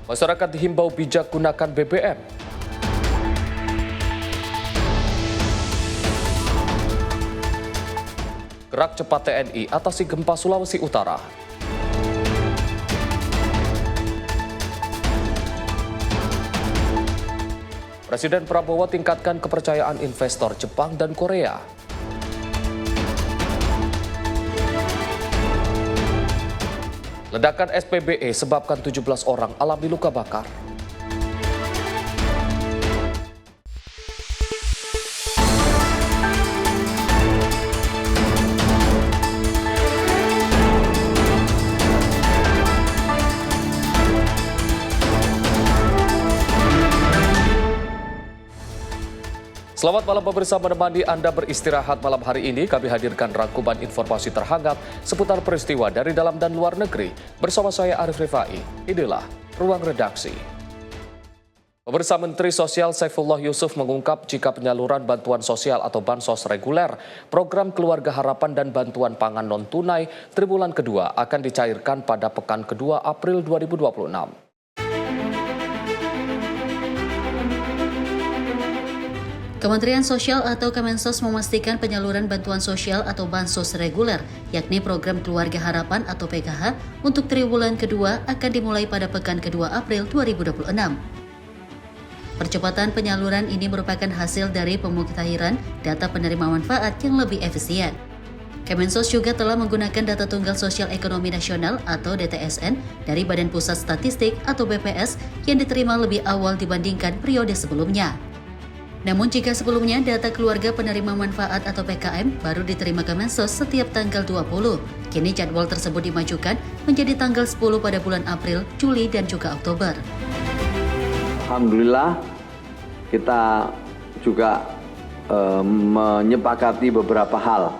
Masyarakat dihimbau bijak gunakan BBM. Gerak cepat TNI atasi gempa Sulawesi Utara. Presiden Prabowo tingkatkan kepercayaan investor Jepang dan Korea. Ledakan SPBE sebabkan 17 orang alami luka bakar. Selamat malam pemirsa, menemani Anda beristirahat malam hari ini. Kami hadirkan rangkuman informasi terhangat seputar peristiwa dari dalam dan luar negeri. Bersama saya Arif Rifai, inilah Ruang Redaksi. Pemirsa, Menteri Sosial Saifullah Yusuf mengungkap jika penyaluran bantuan sosial atau bansos reguler, program Keluarga Harapan dan bantuan pangan non-tunai triwulan kedua akan dicairkan pada pekan kedua April 2026. Kementerian Sosial atau Kemensos memastikan penyaluran bantuan sosial atau bansos reguler, yakni program Keluarga Harapan atau PKH, untuk triwulan kedua akan dimulai pada pekan kedua April 2026. Percepatan penyaluran ini merupakan hasil dari pemuktahiran data penerima manfaat yang lebih efisien. Kemensos juga telah menggunakan data Tunggal Sosial Ekonomi Nasional atau DTSN dari Badan Pusat Statistik atau BPS yang diterima lebih awal dibandingkan periode sebelumnya. Namun jika sebelumnya data keluarga penerima manfaat atau PKM baru diterima Kemensos setiap tanggal 20, kini jadwal tersebut dimajukan menjadi tanggal 10 pada bulan April, Juli, dan juga Oktober. Alhamdulillah kita juga menyepakati beberapa hal.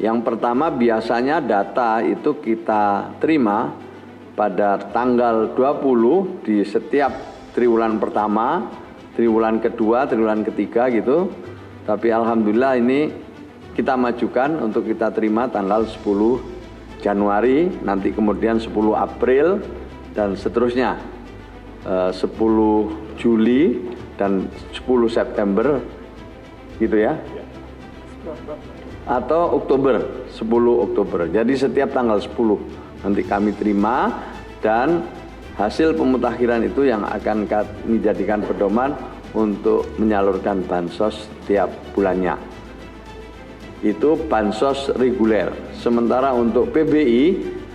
Yang pertama, biasanya data itu kita terima pada tanggal 20 di setiap triwulan pertama, triwulan kedua, triwulan ketiga gitu. Tapi alhamdulillah ini kita majukan untuk kita terima tanggal 10 Januari, nanti kemudian 10 April dan seterusnya. 10 Juli dan 10 September gitu ya. Atau Oktober, 10 Oktober. Jadi setiap tanggal 10 nanti kami terima dan hasil pemutakhiran itu yang akan kami jadikan pedoman untuk menyalurkan bansos setiap bulannya. Itu bansos reguler. Sementara untuk PBI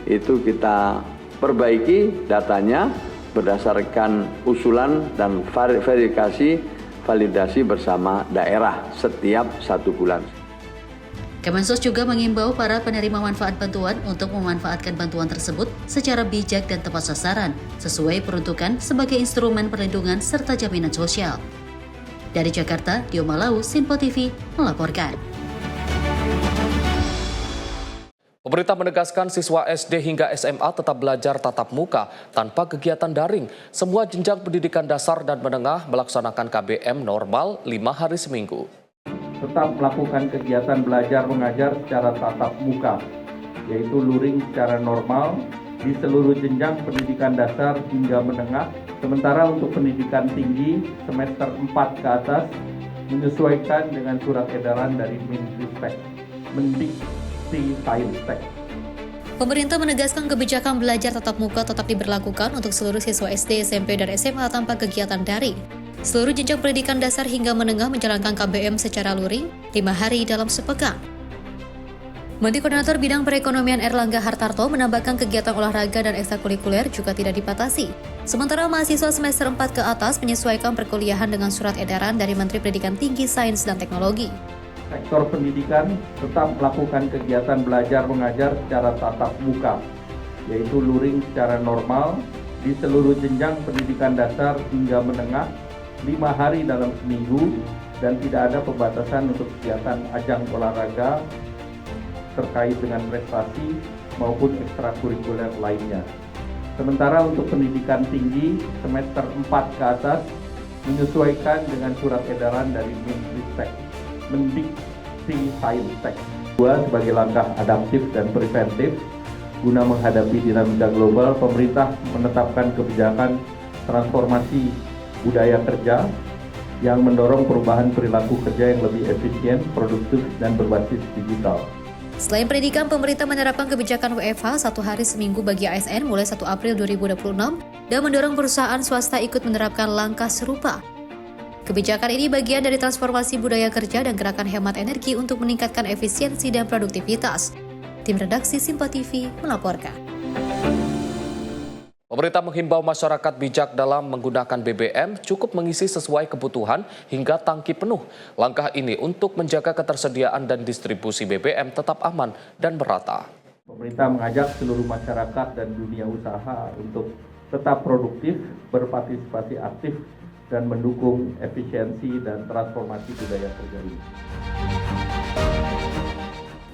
itu kita perbaiki datanya berdasarkan usulan dan validasi bersama daerah setiap 1 bulan. Kemensos juga mengimbau para penerima manfaat bantuan untuk memanfaatkan bantuan tersebut secara bijak dan tepat sasaran, sesuai peruntukan sebagai instrumen perlindungan serta jaminan sosial. Dari Jakarta, Dio Malau, Simpo TV, melaporkan. Pemerintah menegaskan siswa SD hingga SMA tetap belajar tatap muka tanpa kegiatan daring. Semua jenjang pendidikan dasar dan menengah melaksanakan KBM normal 5 hari seminggu. Tetap melakukan kegiatan belajar mengajar secara tatap muka, yaitu luring secara normal di seluruh jenjang pendidikan dasar hingga menengah. Sementara untuk pendidikan tinggi semester 4 ke atas menyesuaikan dengan surat edaran dari Mendikti-Saintek. Pemerintah menegaskan kebijakan belajar tatap muka tetap diberlakukan untuk seluruh siswa SD, SMP, dan SMA tanpa kegiatan daring. Seluruh jenjang pendidikan dasar hingga menengah menjalankan KBM secara luring 5 hari dalam sepekan. Menteri Koordinator Bidang Perekonomian Erlangga Hartarto menambahkan kegiatan olahraga dan ekstrakurikuler juga tidak dibatasi. Sementara mahasiswa semester 4 ke atas menyesuaikan perkuliahan dengan surat edaran dari Menteri Pendidikan Tinggi, Sains, dan Teknologi. Sektor pendidikan tetap melakukan kegiatan belajar mengajar secara tatap muka, yaitu luring secara normal di seluruh jenjang pendidikan dasar hingga menengah 5 hari dalam seminggu dan tidak ada pembatasan untuk kegiatan ajang olahraga terkait dengan prestasi maupun ekstrakurikuler lainnya. Sementara untuk pendidikan tinggi semester 4 ke atas menyesuaikan dengan surat edaran dari Mendikti-Saintek. Sebagai langkah adaptif dan preventif Guna menghadapi dinamika global, pemerintah menetapkan kebijakan transformasi budaya kerja yang mendorong perubahan perilaku kerja yang lebih efisien, produktif, dan berbasis digital. Selain pendidikan, pemerintah menerapkan kebijakan WFH 1 hari seminggu bagi ASN mulai 1 April 2026 dan mendorong perusahaan swasta ikut menerapkan langkah serupa. Kebijakan ini bagian dari transformasi budaya kerja dan gerakan hemat energi untuk meningkatkan efisiensi dan produktivitas. Tim redaksi Simpa TV melaporkan. Pemerintah menghimbau masyarakat bijak dalam menggunakan BBM cukup mengisi sesuai kebutuhan hingga tangki penuh. Langkah ini untuk menjaga ketersediaan dan distribusi BBM tetap aman dan merata. Pemerintah mengajak seluruh masyarakat dan dunia usaha untuk tetap produktif, berpartisipasi aktif, dan mendukung efisiensi dan transformasi budaya kerja ini.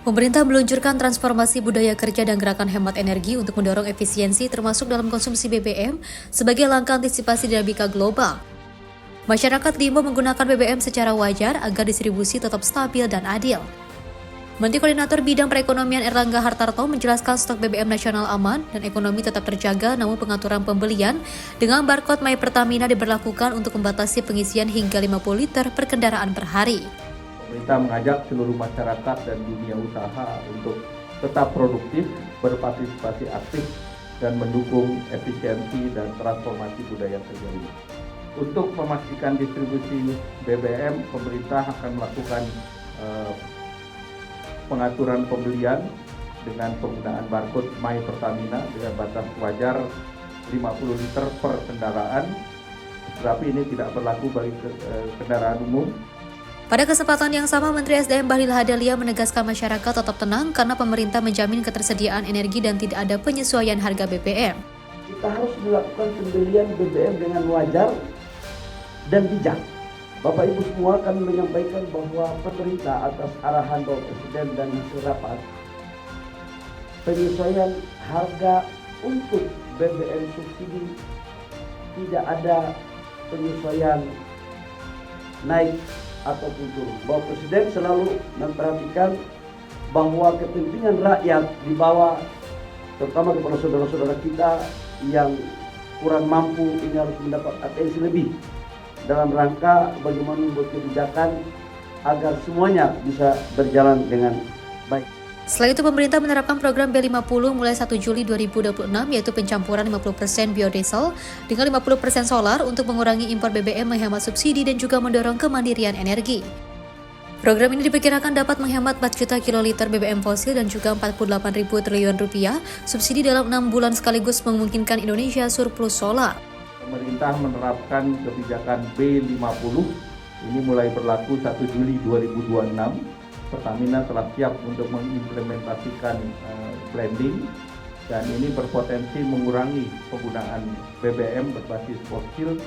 Pemerintah meluncurkan transformasi budaya kerja dan gerakan hemat energi untuk mendorong efisiensi termasuk dalam konsumsi BBM sebagai langkah antisipasi dinamika global. Masyarakat diimbau menggunakan BBM secara wajar agar distribusi tetap stabil dan adil. Menteri Koordinator Bidang Perekonomian Erlangga Hartarto menjelaskan stok BBM nasional aman dan ekonomi tetap terjaga, namun pengaturan pembelian dengan barcode My Pertamina diberlakukan untuk membatasi pengisian hingga 50 liter per kendaraan per hari. Pemerintah mengajak seluruh masyarakat dan dunia usaha untuk tetap produktif, berpartisipasi aktif, dan mendukung efisiensi dan transformasi budaya kerja ini. Untuk memastikan distribusi BBM, pemerintah akan melakukan pengaturan pembelian dengan penggunaan barcode My Pertamina dengan batas wajar 50 liter per kendaraan, tetapi ini tidak berlaku bagi kendaraan umum. Pada kesempatan yang sama, Menteri SDM Bahlil Lahadalia menegaskan masyarakat tetap tenang karena pemerintah menjamin ketersediaan energi dan tidak ada penyesuaian harga BBM. Kita harus melakukan pembelian BBM dengan wajar dan bijak. Bapak Ibu semua kami menyampaikan bahwa pemerintah atas arahan Bapak Presiden dan hasil rapat, penyesuaian harga untuk BBM subsidi tidak ada penyesuaian naik ataupun turun. Bapak Presiden selalu memperhatikan bahwa kepentingan rakyat dibawa terutama kepada saudara-saudara kita yang kurang mampu ini harus mendapat atensi lebih dalam rangka bagaimana membuat kebijakan agar semuanya bisa berjalan dengan baik. Selain itu, pemerintah menerapkan program B50 mulai 1 Juli 2026, yaitu pencampuran 50% biodiesel dengan 50% solar untuk mengurangi impor BBM, menghemat subsidi, dan juga mendorong kemandirian energi. Program ini diperkirakan dapat menghemat 4 juta kiloliter BBM fosil dan juga 48.000 triliun rupiah subsidi dalam 6 bulan sekaligus memungkinkan Indonesia surplus solar. Pemerintah menerapkan kebijakan B50, ini mulai berlaku 1 Juli 2026. Pertamina telah siap untuk mengimplementasikan blending dan ini berpotensi mengurangi penggunaan BBM berbasis fosil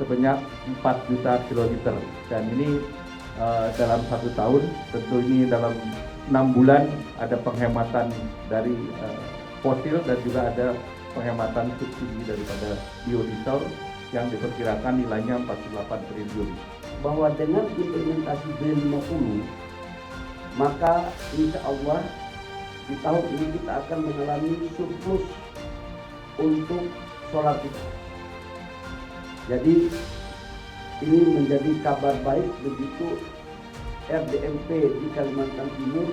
sebanyak 4 juta kiloliter dan ini dalam 1 tahun, tentu ini dalam 6 bulan ada penghematan dari fosil dan juga ada penghematan subsidi daripada biodiesel yang diperkirakan nilainya 48 triliun. Bahwa dengan implementasi B50 maka insya Allah di tahun ini kita akan mengalami surplus untuk solar kita. Jadi ini menjadi kabar baik begitu RDMP di Kalimantan Timur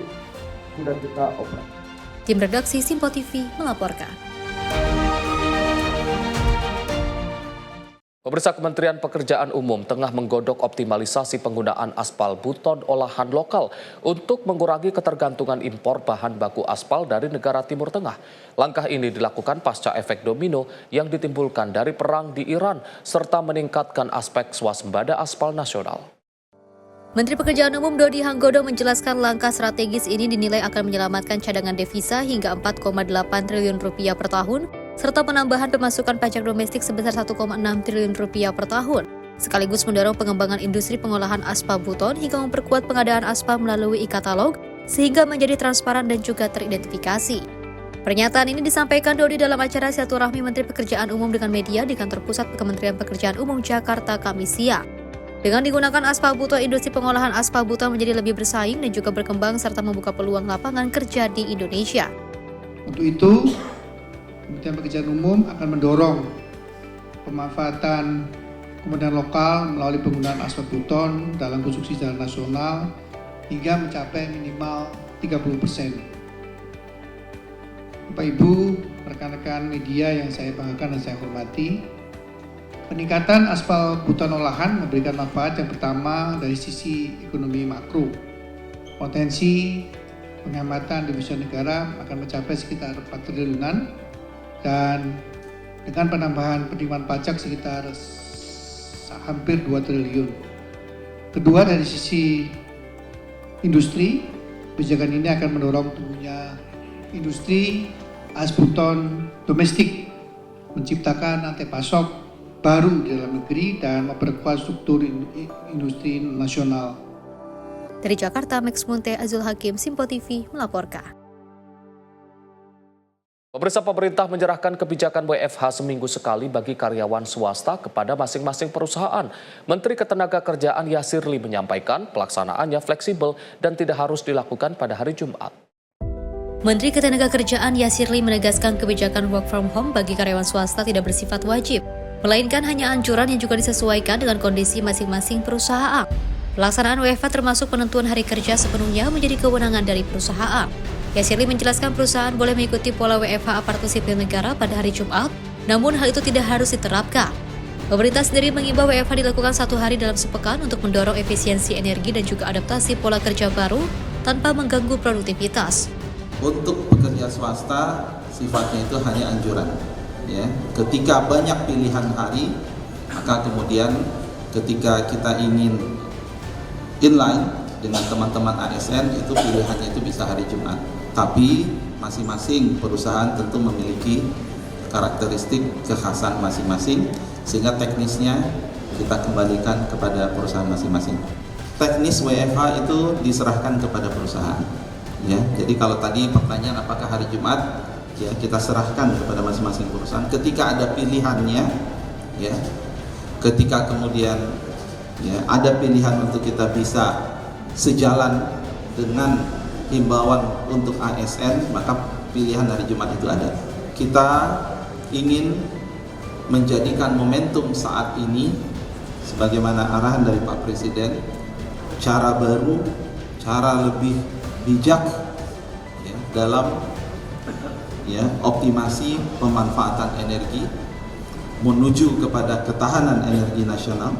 sudah kita operasi. Tim redaksi Simpo TV melaporkan. Pemirsa, Kementerian Pekerjaan Umum tengah menggodok optimalisasi penggunaan aspal buton olahan lokal untuk mengurangi ketergantungan impor bahan baku aspal dari negara Timur Tengah. Langkah ini dilakukan pasca efek domino yang ditimbulkan dari perang di Iran serta meningkatkan aspek swasembada aspal nasional. Menteri Pekerjaan Umum Dodi Hanggodo menjelaskan langkah strategis ini dinilai akan menyelamatkan cadangan devisa hingga 4,8 triliun rupiah per tahun, serta penambahan pemasukan pajak domestik sebesar 1,6 triliun rupiah per tahun, sekaligus mendorong pengembangan industri pengolahan aspal buton hingga memperkuat pengadaan aspal melalui e-katalog sehingga menjadi transparan dan juga teridentifikasi. Pernyataan ini disampaikan Dodi dalam acara silaturahmi Menteri Pekerjaan Umum dengan media di kantor pusat Kementerian Pekerjaan Umum Jakarta Kamis siang. Dengan digunakan aspal buton, industri pengolahan aspal buton menjadi lebih bersaing dan juga berkembang serta membuka peluang lapangan kerja di Indonesia. Untuk itu, Kementerian Pekerjaan Umum akan mendorong pemanfaatan komponen lokal melalui penggunaan aspal beton dalam konstruksi jalan nasional hingga mencapai minimal 30%. Bapak Ibu, rekan-rekan media yang saya banggakan dan saya hormati, peningkatan aspal beton olahan memberikan manfaat yang pertama dari sisi ekonomi makro. Potensi penghematan devisa negara akan mencapai sekitar 4 triliunan dan dengan penambahan penerimaan pajak sekitar hampir 2 triliun. Kedua, dari sisi industri, kebijakan ini akan mendorong tumbuhnya industri aspal beton domestik, menciptakan rantai pasok baru di dalam negeri dan memperkuat struktur industri nasional. Dari Jakarta, Max Munte, Azul Hakim, Simpo TV melaporkan. Pemirsa, pemerintah menyerahkan kebijakan WFH seminggu sekali bagi karyawan swasta kepada masing-masing perusahaan. Menteri Ketenagakerjaan Yasirli menyampaikan pelaksanaannya fleksibel dan tidak harus dilakukan pada hari Jumat. Menteri Ketenagakerjaan Yasirli menegaskan kebijakan work from home bagi karyawan swasta tidak bersifat wajib, melainkan hanya anjuran yang juga disesuaikan dengan kondisi masing-masing perusahaan. Pelaksanaan WFH termasuk penentuan hari kerja sepenuhnya menjadi kewenangan dari perusahaan. Yasirli menjelaskan perusahaan boleh mengikuti pola WFH aparatur sipil negara pada hari Jumat, namun hal itu tidak harus diterapkan. Pemerintah sendiri mengimbau WFH dilakukan 1 hari dalam sepekan untuk mendorong efisiensi energi dan juga adaptasi pola kerja baru tanpa mengganggu produktivitas. Untuk pekerja swasta sifatnya itu hanya anjuran. Ya, ketika banyak pilihan hari, maka kemudian ketika kita ingin inline dengan teman-teman ASN itu pilihannya itu bisa hari Jumat. Tapi masing-masing perusahaan tentu memiliki karakteristik kekhasan masing-masing sehingga teknisnya kita kembalikan kepada perusahaan masing-masing. Teknis WFH itu diserahkan kepada perusahaan. Ya, jadi kalau tadi pertanyaan apakah hari Jumat, ya kita serahkan kepada masing-masing perusahaan. Ketika ada pilihannya, ya, ketika kemudian ya, ada pilihan untuk kita bisa sejalan dengan himbauan untuk ASN, maka pilihan hari Jumat itu ada. Kita ingin menjadikan momentum saat ini sebagaimana arahan dari Pak Presiden, cara baru, cara lebih bijak ya, dalam ya, optimasi pemanfaatan energi menuju kepada ketahanan energi nasional.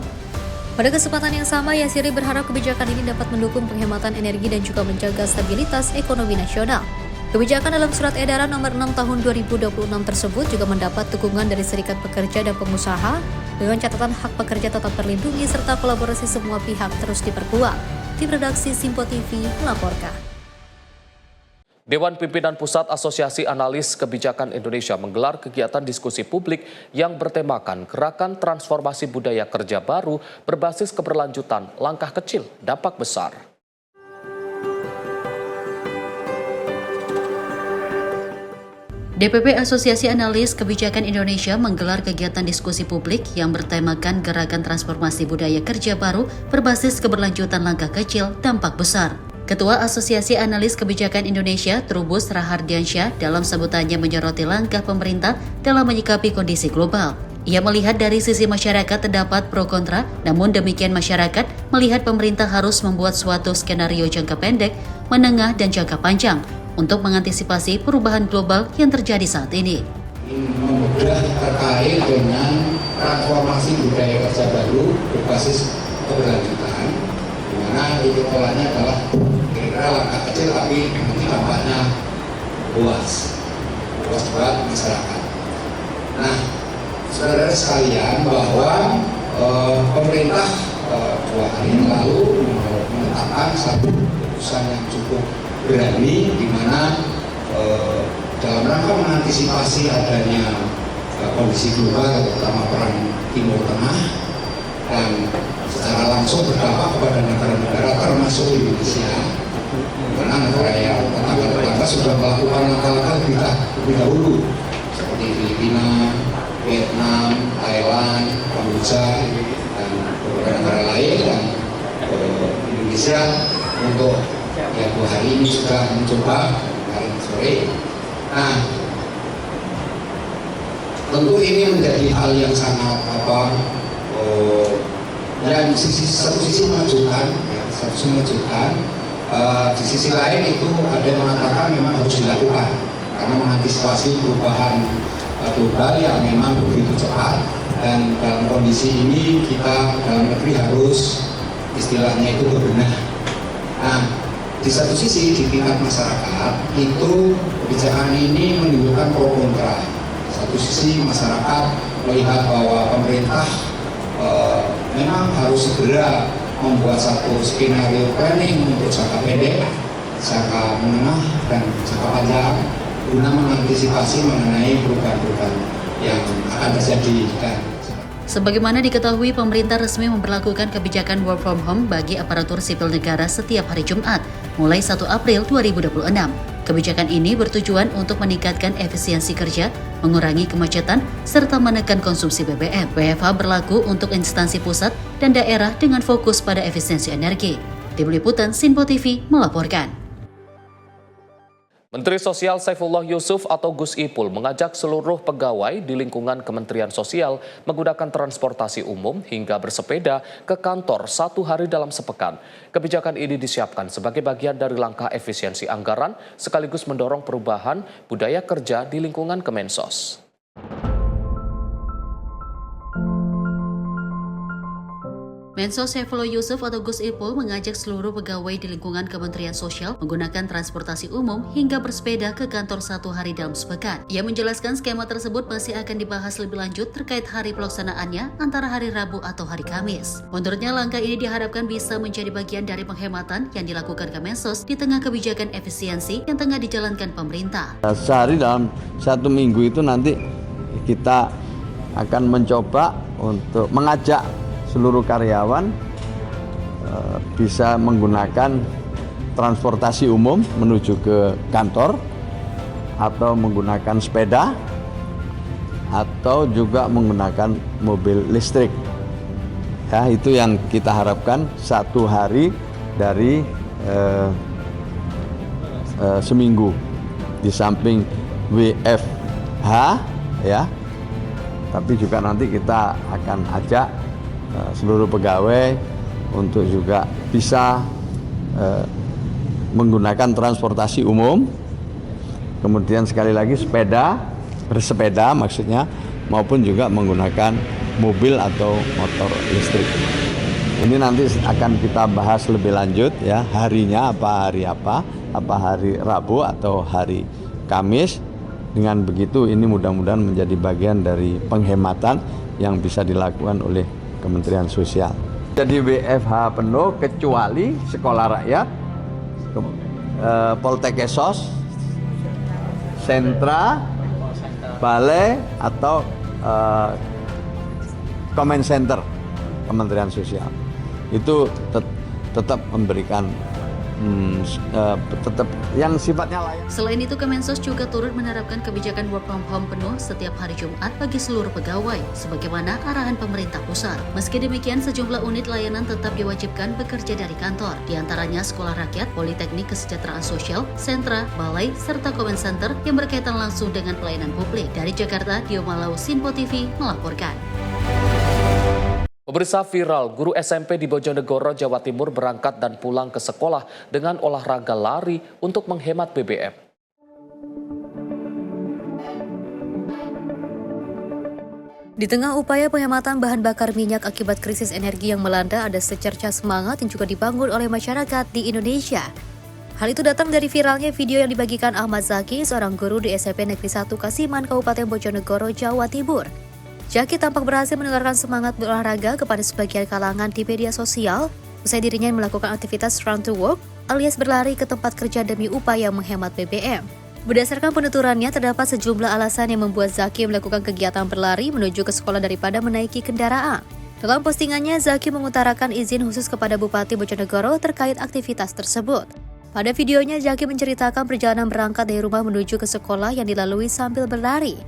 Pada kesempatan yang sama, Yasirli berharap kebijakan ini dapat mendukung penghematan energi dan juga menjaga stabilitas ekonomi nasional. Kebijakan dalam Surat Edaran Nomor 6 Tahun 2026 tersebut juga mendapat dukungan dari serikat pekerja dan pengusaha dengan catatan hak pekerja tetap terlindungi serta kolaborasi semua pihak terus diperkuat. Tim redaksi Simpo TV melaporkan. Dewan Pimpinan Pusat Asosiasi Analis Kebijakan Indonesia menggelar kegiatan diskusi publik yang bertemakan Gerakan Transformasi Budaya Kerja Baru berbasis keberlanjutan, langkah kecil, dampak besar. DPP Asosiasi Analis Kebijakan Indonesia menggelar kegiatan diskusi publik yang bertemakan Gerakan Transformasi Budaya Kerja Baru berbasis keberlanjutan, langkah kecil, dampak besar. Ketua Asosiasi Analis Kebijakan Indonesia, Trubus Rahardiansyah, dalam sebutannya menyoroti langkah pemerintah dalam menyikapi kondisi global. Ia melihat dari sisi masyarakat terdapat pro kontra, namun demikian masyarakat melihat pemerintah harus membuat suatu skenario jangka pendek, menengah, dan jangka panjang untuk mengantisipasi perubahan global yang terjadi saat ini. Membedah terkait dengan transformasi budaya kerja baru berbasis keberlanjutan, di mana itu polanya adalah kira-kira langkah kecil tapi nanti dampaknya luas buat masyarakat. Nah, saudara sekalian, bahwa pemerintah 2 hari yang lalu menetapkan satu keputusan yang cukup berani, di mana dalam rangka mengantisipasi adanya kondisi global, terutama perang Timur Tengah, dan secara langsung berdampak kepada negara-negara termasuk Indonesia, di mana negara yang tetangga sudah melakukan langkah-langkah lebih dahulu, seperti Filipina, Vietnam, Thailand, Kamboja, dan beberapa negara lain, dan Indonesia untuk 2 hari ini sudah mencoba hari sore. Nah, tentu ini menjadi hal yang sangat yang di satu sisi mengejutkan, di sisi lain itu ada yang mengatakan memang harus dilakukan karena mengantisipasi perubahan global yang memang begitu cepat, dan dalam kondisi ini kita dalam negeri harus istilahnya itu berbenah. Nah, di satu sisi di tingkat masyarakat itu kebijakan ini menimbulkan pro kontra. Di satu sisi masyarakat melihat bahwa pemerintah memang harus segera membuat satu skenario planning untuk jangka pendek, jangka menengah, dan jangka panjang guna mengantisipasi mengenai perubahan-perubahan yang akan terjadi. Sebagaimana diketahui, pemerintah resmi memberlakukan kebijakan work from home bagi aparatur sipil negara setiap hari Jumat, mulai 1 April 2026. Kebijakan ini bertujuan untuk meningkatkan efisiensi kerja, mengurangi kemacetan, serta menekan konsumsi BBM. WFH berlaku untuk instansi pusat dan daerah dengan fokus pada efisiensi energi. Tim Liputan Sinpo TV melaporkan. Menteri Sosial Saifullah Yusuf atau Gus Ipul mengajak seluruh pegawai di lingkungan Kementerian Sosial menggunakan transportasi umum hingga bersepeda ke kantor 1 hari dalam sepekan. Kebijakan ini disiapkan sebagai bagian dari langkah efisiensi anggaran sekaligus mendorong perubahan budaya kerja di lingkungan Kemensos. Mensos Saifullah Yusuf atau Gus Ipul mengajak seluruh pegawai di lingkungan Kementerian Sosial menggunakan transportasi umum hingga bersepeda ke kantor 1 hari dalam sepekan. Ia menjelaskan skema tersebut masih akan dibahas lebih lanjut terkait hari pelaksanaannya antara hari Rabu atau hari Kamis. Menurutnya langkah ini diharapkan bisa menjadi bagian dari penghematan yang dilakukan Kemensos di tengah kebijakan efisiensi yang tengah dijalankan pemerintah. Sehari dalam 1 minggu itu nanti kita akan mencoba untuk mengajak seluruh karyawan bisa menggunakan transportasi umum menuju ke kantor atau menggunakan sepeda atau juga menggunakan mobil listrik. Ya, itu yang kita harapkan 1 hari dari seminggu. Di samping WFH ya, tapi juga nanti kita akan ajak seluruh pegawai untuk juga bisa menggunakan transportasi umum, kemudian sekali lagi bersepeda maksudnya, maupun juga menggunakan mobil atau motor listrik. Ini nanti akan kita bahas lebih lanjut ya, harinya apa hari Rabu atau hari Kamis. Dengan begitu ini mudah-mudahan menjadi bagian dari penghematan yang bisa dilakukan oleh Kementerian Sosial. Jadi WFH penuh kecuali sekolah rakyat, Poltekesos, sentra, balai atau Comment Center Kementerian Sosial. Itu tetap memberikan tetap yang sifatnya layak. Selain itu, Kemensos juga turut menerapkan kebijakan work from home penuh setiap hari Jumat bagi seluruh pegawai, sebagaimana arahan pemerintah pusat. Meski demikian, sejumlah unit layanan tetap diwajibkan bekerja dari kantor, diantaranya Sekolah Rakyat, Politeknik Kesejahteraan Sosial, sentra, balai, serta Comment Center yang berkaitan langsung dengan pelayanan publik. Dari Jakarta, Dio Malau, Sinpo TV melaporkan. Pemirsa, viral guru SMP di Bojonegoro, Jawa Timur berangkat dan pulang ke sekolah dengan olahraga lari untuk menghemat BBM. Di tengah upaya penghematan bahan bakar minyak akibat krisis energi yang melanda, ada secerca semangat yang juga dibangun oleh masyarakat di Indonesia. Hal itu datang dari viralnya video yang dibagikan Ahmad Zaki, seorang guru di SMP Negeri 1 Kasiman, Kabupaten Bojonegoro, Jawa Timur. Zaki tampak berhasil menularkan semangat berolahraga kepada sebagian kalangan di media sosial usai dirinya melakukan aktivitas run to work alias berlari ke tempat kerja demi upaya menghemat BBM. Berdasarkan penuturannya, terdapat sejumlah alasan yang membuat Zaki melakukan kegiatan berlari menuju ke sekolah daripada menaiki kendaraan. Dalam postingannya, Zaki mengutarakan izin khusus kepada Bupati Bojonegoro terkait aktivitas tersebut. Pada videonya, Zaki menceritakan perjalanan berangkat dari rumah menuju ke sekolah yang dilalui sambil berlari.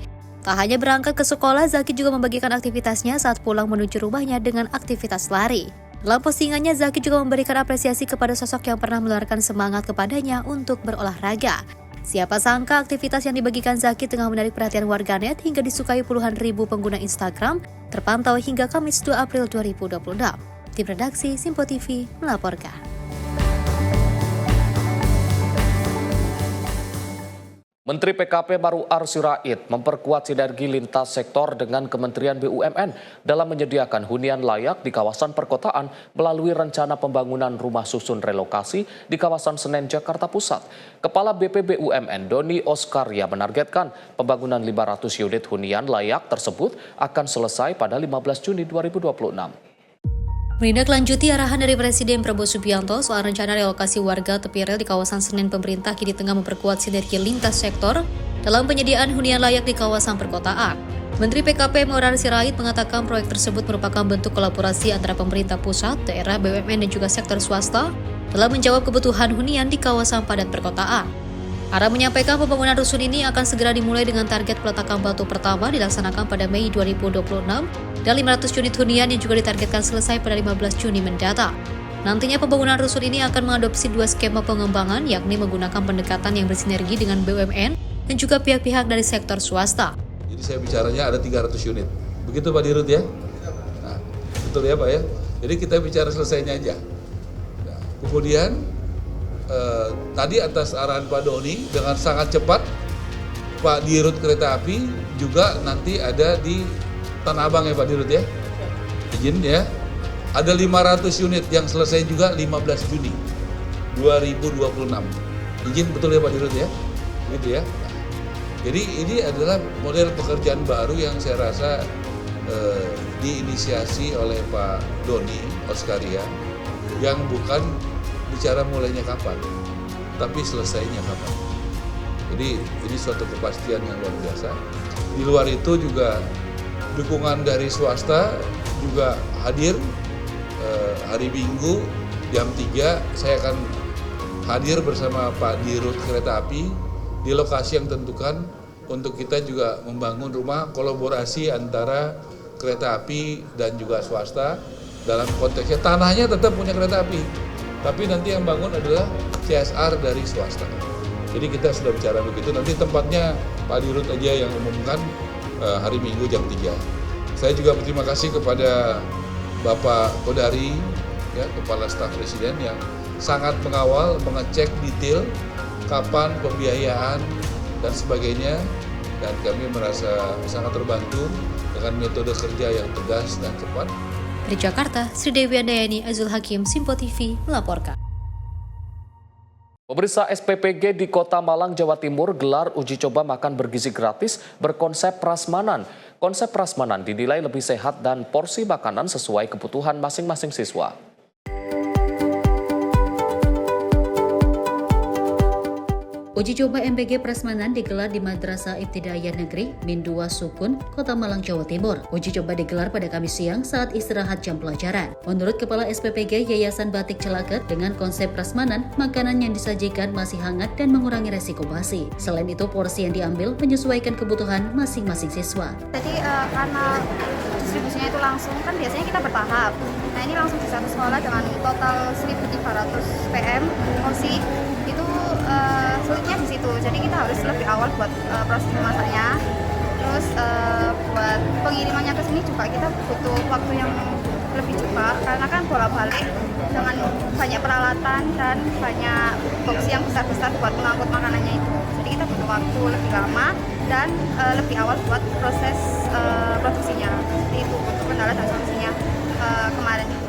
Tak hanya berangkat ke sekolah, Zaki juga membagikan aktivitasnya saat pulang menuju rumahnya dengan aktivitas lari. Dalam postingannya, Zaki juga memberikan apresiasi kepada sosok yang pernah menularkan semangat kepadanya untuk berolahraga. Siapa sangka aktivitas yang dibagikan Zaki tengah menarik perhatian warganet hingga disukai puluhan ribu pengguna Instagram terpantau hingga Kamis 2 April 2026. Tim redaksi Simpo TV melaporkan. Menteri PKP Maruar Sirait memperkuat sinergi lintas sektor dengan Kementerian BUMN dalam menyediakan hunian layak di kawasan perkotaan melalui rencana pembangunan rumah susun relokasi di kawasan Senen, Jakarta Pusat. Kepala BP BUMN Doni Oskarya menargetkan pembangunan 500 unit hunian layak tersebut akan selesai pada 15 Juni 2026. Menindaklanjuti arahan dari Presiden Prabowo Subianto soal rencana relokasi warga tepi rel di kawasan Senen, pemerintah kini tengah memperkuat sinergi lintas sektor dalam penyediaan hunian layak di kawasan perkotaan. Menteri PKP Maruar Sirait mengatakan proyek tersebut merupakan bentuk kolaborasi antara pemerintah pusat, daerah, BUMN dan juga sektor swasta dalam menjawab kebutuhan hunian di kawasan padat perkotaan. Ara menyampaikan pembangunan rusun ini akan segera dimulai dengan target peletakan batu pertama dilaksanakan pada Mei 2026 dan 500 unit hunian yang juga ditargetkan selesai pada 15 Juni mendatang. Nantinya pembangunan rusun ini akan mengadopsi 2 skema pengembangan, yakni menggunakan pendekatan yang bersinergi dengan BUMN dan juga pihak-pihak dari sektor swasta. Jadi saya bicaranya ada 300 unit. Begitu Pak Dirut ya? Nah, betul ya Pak ya? Jadi kita bicara selesainya aja. Nah, kemudian tadi atas arahan Pak Doni dengan sangat cepat Pak Dirut Kereta Api juga nanti ada di Tanah Abang ya Pak Dirut ya, izin ya, ada 500 unit yang selesai juga 15 Juni 2026, izin betul ya Pak Dirut ya, gitu ya. Nah, jadi ini adalah model pekerjaan baru yang saya rasa diinisiasi oleh Pak Doni Oskarya yang bukan bicara mulainya kapan, tapi selesainya kapan. Jadi ini suatu kepastian yang luar biasa. Di luar itu juga dukungan dari swasta juga hadir. Hari Minggu jam 3 saya akan hadir bersama Pak Dirut Kereta Api di lokasi yang tentukan untuk kita juga membangun rumah kolaborasi antara kereta api dan juga swasta. Dalam konteksnya tanahnya tetap punya kereta api, tapi nanti yang bangun adalah CSR dari swasta. Jadi kita sudah bicara begitu, nanti tempatnya Pak Dirut aja yang umumkan hari Minggu jam 3. Saya juga berterima kasih kepada Bapak Kodari, ya, Kepala Staf Presiden yang sangat mengawal, mengecek detail kapan pembiayaan dan sebagainya, dan kami merasa sangat terbantu dengan metode kerja yang tegas dan cepat. Dari Jakarta, Sri Dewi Andayani, Azul Hakim, Simpo TV melaporkan. Pemirsa, SPPG di Kota Malang, Jawa Timur gelar uji coba makan bergizi gratis berkonsep prasmanan. Konsep prasmanan dinilai lebih sehat dan porsi makanan sesuai kebutuhan masing-masing siswa. Uji coba MBG Prasmanan digelar di Madrasah Ibtidaiyah Negeri Min 2 Sukun, Kota Malang, Jawa Timur. Uji coba digelar pada Kamis siang saat istirahat jam pelajaran. Menurut Kepala SPPG Yayasan Batik Celaket, dengan konsep prasmanan, makanan yang disajikan masih hangat dan mengurangi resiko basi. Selain itu, porsi yang diambil menyesuaikan kebutuhan masing-masing siswa. Jadi karena distribusinya itu langsung, kan biasanya kita bertahap. Nah ini langsung di satu sekolah dengan total 1.300 PM porsi. Itu sulitnya di situ, jadi kita harus lebih awal buat proses memasaknya. Terus buat pengirimannya ke sini juga kita butuh waktu yang lebih cepat karena kan bolak-balik dengan banyak peralatan dan banyak box yang besar-besar buat mengangkut makanannya itu. Jadi kita butuh waktu lebih lama dan lebih awal buat proses produksinya. Jadi itu untuk kendala dan solusinya kemarin itu.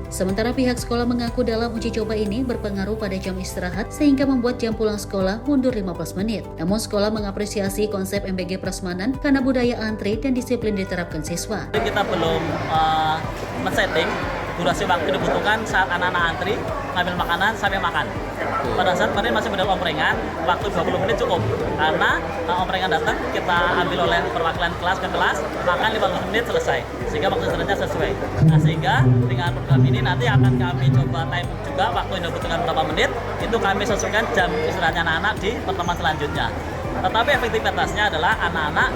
Sementara pihak sekolah mengaku dalam uji coba ini berpengaruh pada jam istirahat sehingga membuat jam pulang sekolah mundur 15 menit. Namun sekolah mengapresiasi konsep MBG Prasmanan karena budaya antri dan disiplin diterapkan siswa. Kita belum men-setting durasi waktu dibutuhkan saat anak-anak antri ngambil makanan sampai makan. Pada saat kemarin masih model omprengan, waktu 20 menit cukup. Karena omprengan datang, kita ambil oleh perwakilan kelas ke kelas, makan 15 menit selesai. Sehingga waktu istirahatnya sesuai. Nah sehingga dengan program ini nanti akan kami coba time juga waktu yang dibutuhkan berapa menit, itu kami sesuaikan jam istirahatnya anak-anak di pertemuan selanjutnya. Tetapi efektivitasnya adalah anak-anak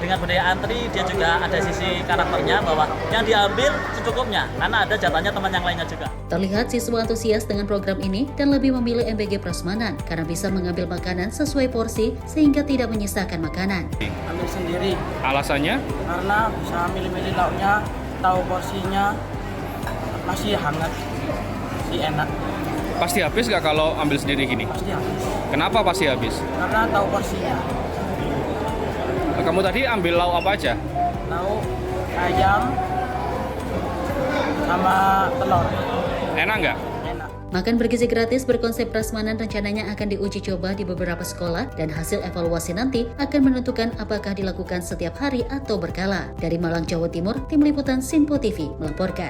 dengan budaya antri, dia juga ada sisi karakternya bahwa yang diambil secukupnya, karena ada jatahnya teman yang lainnya juga. Terlihat siswa antusias dengan program ini dan lebih memilih MBG Prasmanan karena bisa mengambil makanan sesuai porsi sehingga tidak menyisakan makanan. Ambil sendiri. Alasannya? Karena bisa milih-milih lauknya, tahu porsinya, masih hangat, masih enak. Pasti habis nggak kalau ambil sendiri gini? Pasti habis. Kenapa pasti habis? Karena tahu porsinya. Kamu tadi ambil lauk apa aja? Lauk ayam sama telur. Enak nggak? Enak. Makan bergizi gratis berkonsep prasmanan rencananya akan diuji coba di beberapa sekolah dan hasil evaluasi nanti akan menentukan apakah dilakukan setiap hari atau berkala. Dari Malang, Jawa Timur, Tim Liputan Sinpo TV melaporkan.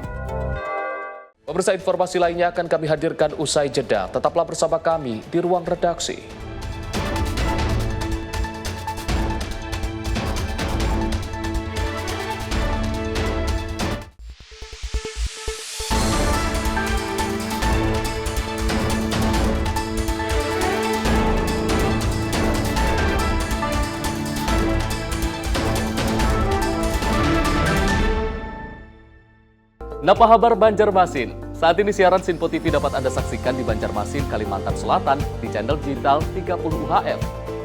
Pemirsa, informasi lainnya akan kami hadirkan usai jeda. Tetaplah bersama kami di Ruang Redaksi. Napa kabar Banjarmasin? Saat ini siaran Sinpo TV dapat Anda saksikan di Banjarmasin, Kalimantan Selatan di channel digital 30 UHF.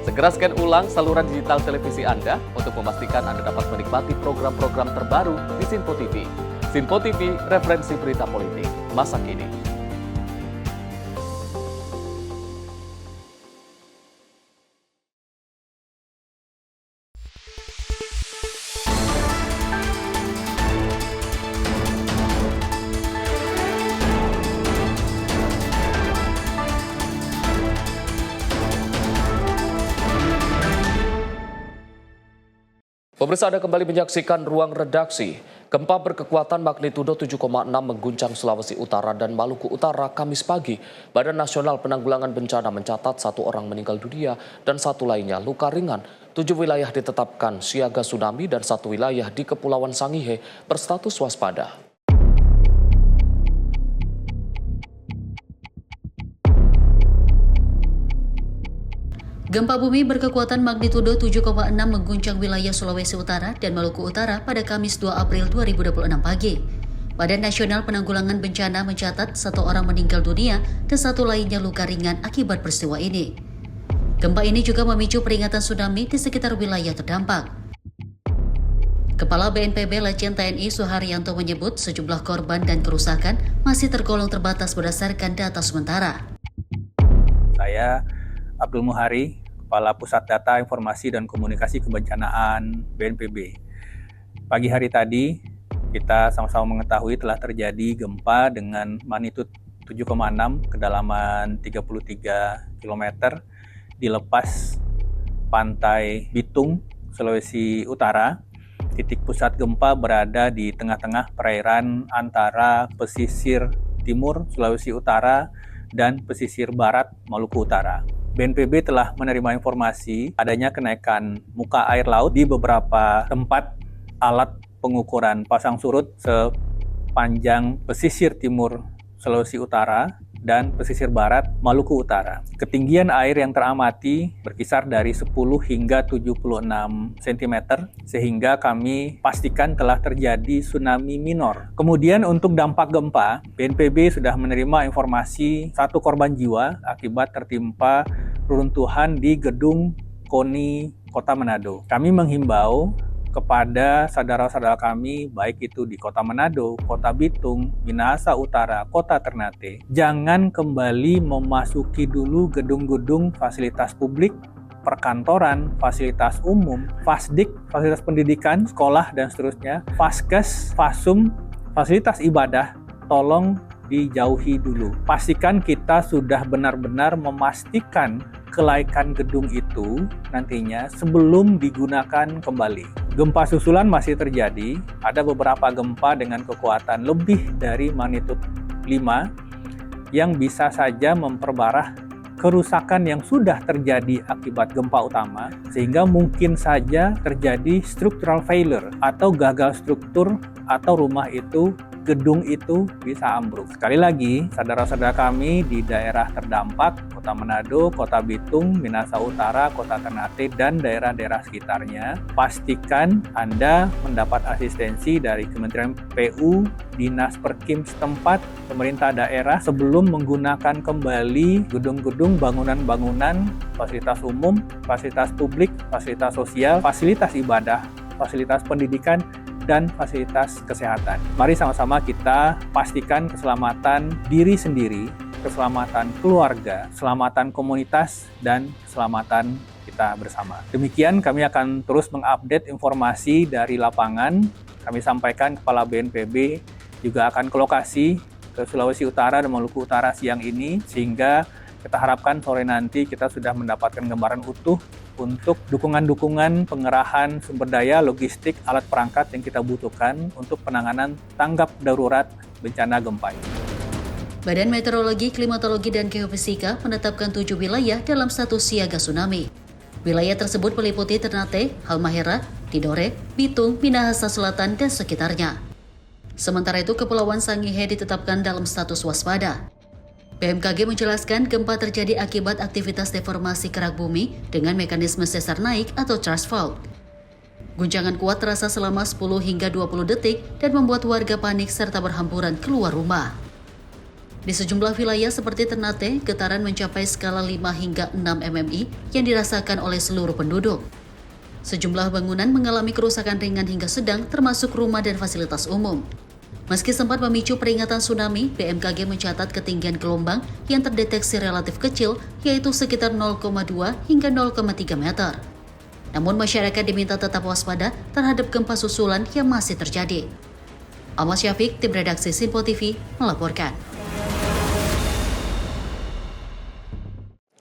Segera scan ulang saluran digital televisi Anda untuk memastikan Anda dapat menikmati program-program terbaru di Sinpo TV. Sinpo TV, referensi berita politik masa kini. Pemirsa, Anda kembali menyaksikan Ruang Redaksi. Gempa berkekuatan magnitudo 7,6 mengguncang Sulawesi Utara dan Maluku Utara Kamis pagi. Badan Nasional Penanggulangan Bencana mencatat 1 orang meninggal dunia dan 1 lainnya luka ringan. 7 wilayah ditetapkan siaga tsunami dan 1 wilayah di Kepulauan Sangihe berstatus waspada. Gempa bumi berkekuatan magnitudo 7,6 mengguncang wilayah Sulawesi Utara dan Maluku Utara pada Kamis 2 April 2026 pagi. Badan Nasional Penanggulangan Bencana mencatat 1 orang meninggal dunia dan 1 lainnya luka ringan akibat peristiwa ini. Gempa ini juga memicu peringatan tsunami di sekitar wilayah terdampak. Kepala BNPB Letjen TNI Suharyanto menyebut sejumlah korban dan kerusakan masih tergolong terbatas berdasarkan data sementara. Saya Abdul Muhari, Kepala Pusat Data Informasi dan Komunikasi Kebencanaan BNPB. Pagi hari tadi, kita sama-sama mengetahui telah terjadi gempa dengan magnitudo 7,6 kedalaman 33 km di lepas pantai Bitung, Sulawesi Utara. Titik pusat gempa berada di tengah-tengah perairan antara pesisir timur Sulawesi Utara dan pesisir barat Maluku Utara. BNPB telah menerima informasi adanya kenaikan muka air laut di beberapa tempat alat pengukuran pasang surut sepanjang pesisir timur Sulawesi Utara dan pesisir barat Maluku Utara. Ketinggian air yang teramati berkisar dari 10 hingga 76 cm sehingga kami pastikan telah terjadi tsunami minor. Kemudian untuk dampak gempa, BNPB sudah menerima informasi 1 korban jiwa akibat tertimpa reruntuhan di gedung KONI Kota Manado. Kami menghimbau kepada saudara-saudara kami, baik itu di Kota Manado, Kota Bitung, Minahasa Utara, Kota Ternate, jangan kembali memasuki dulu gedung-gedung fasilitas publik, perkantoran, fasilitas umum, fasdik, fasilitas pendidikan, sekolah, dan seterusnya, faskes, fasum, fasilitas ibadah, tolong dijauhi dulu. Pastikan kita sudah benar-benar memastikan kelaikan gedung itu nantinya sebelum digunakan kembali. Gempa susulan masih terjadi, ada beberapa gempa dengan kekuatan lebih dari magnitudo 5 yang bisa saja memperparah kerusakan yang sudah terjadi akibat gempa utama, sehingga mungkin saja terjadi structural failure atau gagal struktur atau rumah itu gedung itu bisa ambruk. Sekali lagi, saudara-saudara kami di daerah terdampak, Kota Manado, Kota Bitung, Minahasa Utara, Kota Ternate, dan daerah-daerah sekitarnya, pastikan Anda mendapat asistensi dari Kementerian PU, Dinas Perkim setempat, pemerintah daerah sebelum menggunakan kembali gedung-gedung, bangunan-bangunan, fasilitas umum, fasilitas publik, fasilitas sosial, fasilitas ibadah, fasilitas pendidikan, dan fasilitas kesehatan. Mari sama-sama kita pastikan keselamatan diri sendiri, keselamatan keluarga, keselamatan komunitas, dan keselamatan kita bersama. Demikian kami akan terus mengupdate informasi dari lapangan. Kami sampaikan Kepala BNPB juga akan ke lokasi ke Sulawesi Utara dan Maluku Utara siang ini, sehingga kita harapkan sore nanti kita sudah mendapatkan gambaran utuh untuk dukungan-dukungan pengerahan sumber daya, logistik, alat perangkat yang kita butuhkan untuk penanganan tanggap darurat bencana gempa. Badan Meteorologi, Klimatologi, dan Geofisika menetapkan 7 wilayah dalam status siaga tsunami. Wilayah tersebut meliputi Ternate, Halmahera, Tidore, Bitung, Minahasa Selatan, dan sekitarnya. Sementara itu, Kepulauan Sangihe ditetapkan dalam status waspada. BMKG menjelaskan gempa terjadi akibat aktivitas deformasi kerak bumi dengan mekanisme sesar naik atau thrust fault. Guncangan kuat terasa selama 10 hingga 20 detik dan membuat warga panik serta berhamburan keluar rumah. Di sejumlah wilayah seperti Ternate, getaran mencapai skala 5 hingga 6 mmi yang dirasakan oleh seluruh penduduk. Sejumlah bangunan mengalami kerusakan ringan hingga sedang termasuk rumah dan fasilitas umum. Meski sempat memicu peringatan tsunami, BMKG mencatat ketinggian gelombang yang terdeteksi relatif kecil, yaitu sekitar 0,2 hingga 0,3 meter. Namun masyarakat diminta tetap waspada terhadap gempa susulan yang masih terjadi. Ahmad Syafiq, tim redaksi Sinpo TV, melaporkan.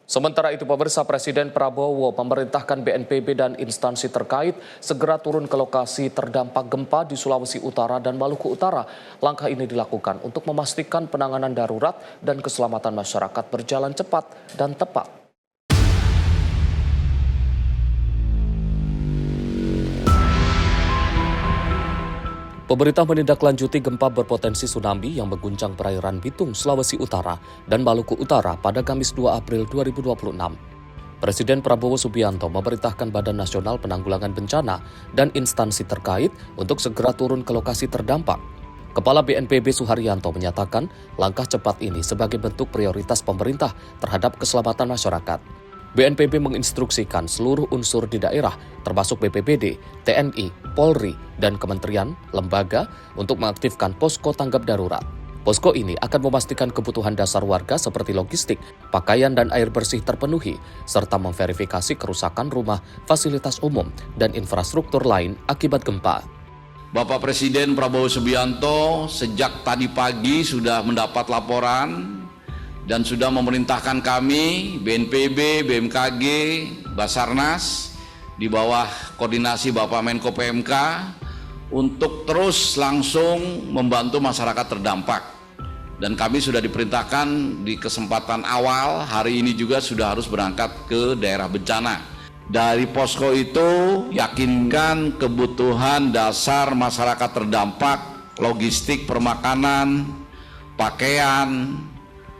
Sementara itu, pemirsa, Presiden Prabowo memerintahkan BNPB dan instansi terkait segera turun ke lokasi terdampak gempa di Sulawesi Utara dan Maluku Utara. Langkah ini dilakukan untuk memastikan penanganan darurat dan keselamatan masyarakat berjalan cepat dan tepat. Pemerintah menindaklanjuti gempa berpotensi tsunami yang mengguncang perairan Bitung, Sulawesi Utara, dan Maluku Utara pada Kamis 2 April 2026. Presiden Prabowo Subianto memerintahkan Badan Nasional Penanggulangan Bencana dan instansi terkait untuk segera turun ke lokasi terdampak. Kepala BNPB Suharyanto menyatakan langkah cepat ini sebagai bentuk prioritas pemerintah terhadap keselamatan masyarakat. BNPB menginstruksikan seluruh unsur di daerah, termasuk BPBD, TNI, Polri, dan kementerian, lembaga, untuk mengaktifkan posko tanggap darurat. Posko ini akan memastikan kebutuhan dasar warga seperti logistik, pakaian, dan air bersih terpenuhi, serta memverifikasi kerusakan rumah, fasilitas umum, dan infrastruktur lain akibat gempa. Bapak Presiden Prabowo Subianto sejak tadi pagi sudah mendapat laporan dan sudah memerintahkan kami, BNPB, BMKG, Basarnas, di bawah koordinasi Bapak Menko PMK, untuk terus langsung membantu masyarakat terdampak. Dan kami sudah diperintahkan di kesempatan awal, hari ini juga sudah harus berangkat ke daerah bencana. Dari posko itu, yakinkan kebutuhan dasar masyarakat terdampak, logistik, permakanan, pakaian,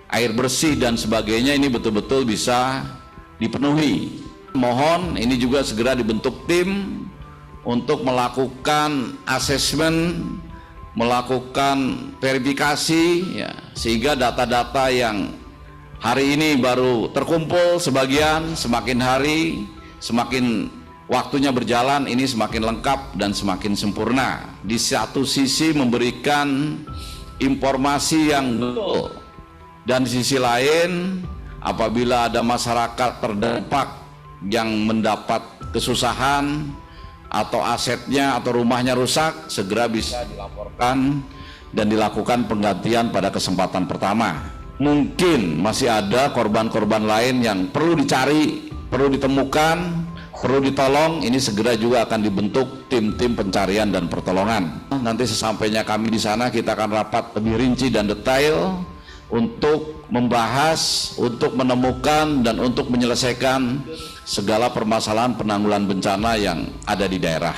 air bersih dan sebagainya ini betul-betul bisa dipenuhi. Mohon ini juga segera dibentuk tim untuk melakukan asesmen, melakukan verifikasi, ya, sehingga data-data yang hari ini baru terkumpul sebagian, semakin hari, semakin waktunya berjalan, ini semakin lengkap dan semakin sempurna. Di satu sisi memberikan informasi yang betul, dan di sisi lain, apabila ada masyarakat terdampak yang mendapat kesusahan atau asetnya atau rumahnya rusak, segera bisa dilaporkan dan dilakukan penggantian pada kesempatan pertama. Mungkin masih ada korban-korban lain yang perlu dicari, perlu ditemukan, perlu ditolong. Ini segera juga akan dibentuk tim-tim pencarian dan pertolongan. Nanti sesampainya kami di sana, kita akan rapat lebih rinci dan detail untuk membahas, untuk menemukan, dan untuk menyelesaikan segala permasalahan penanggulangan bencana yang ada di daerah.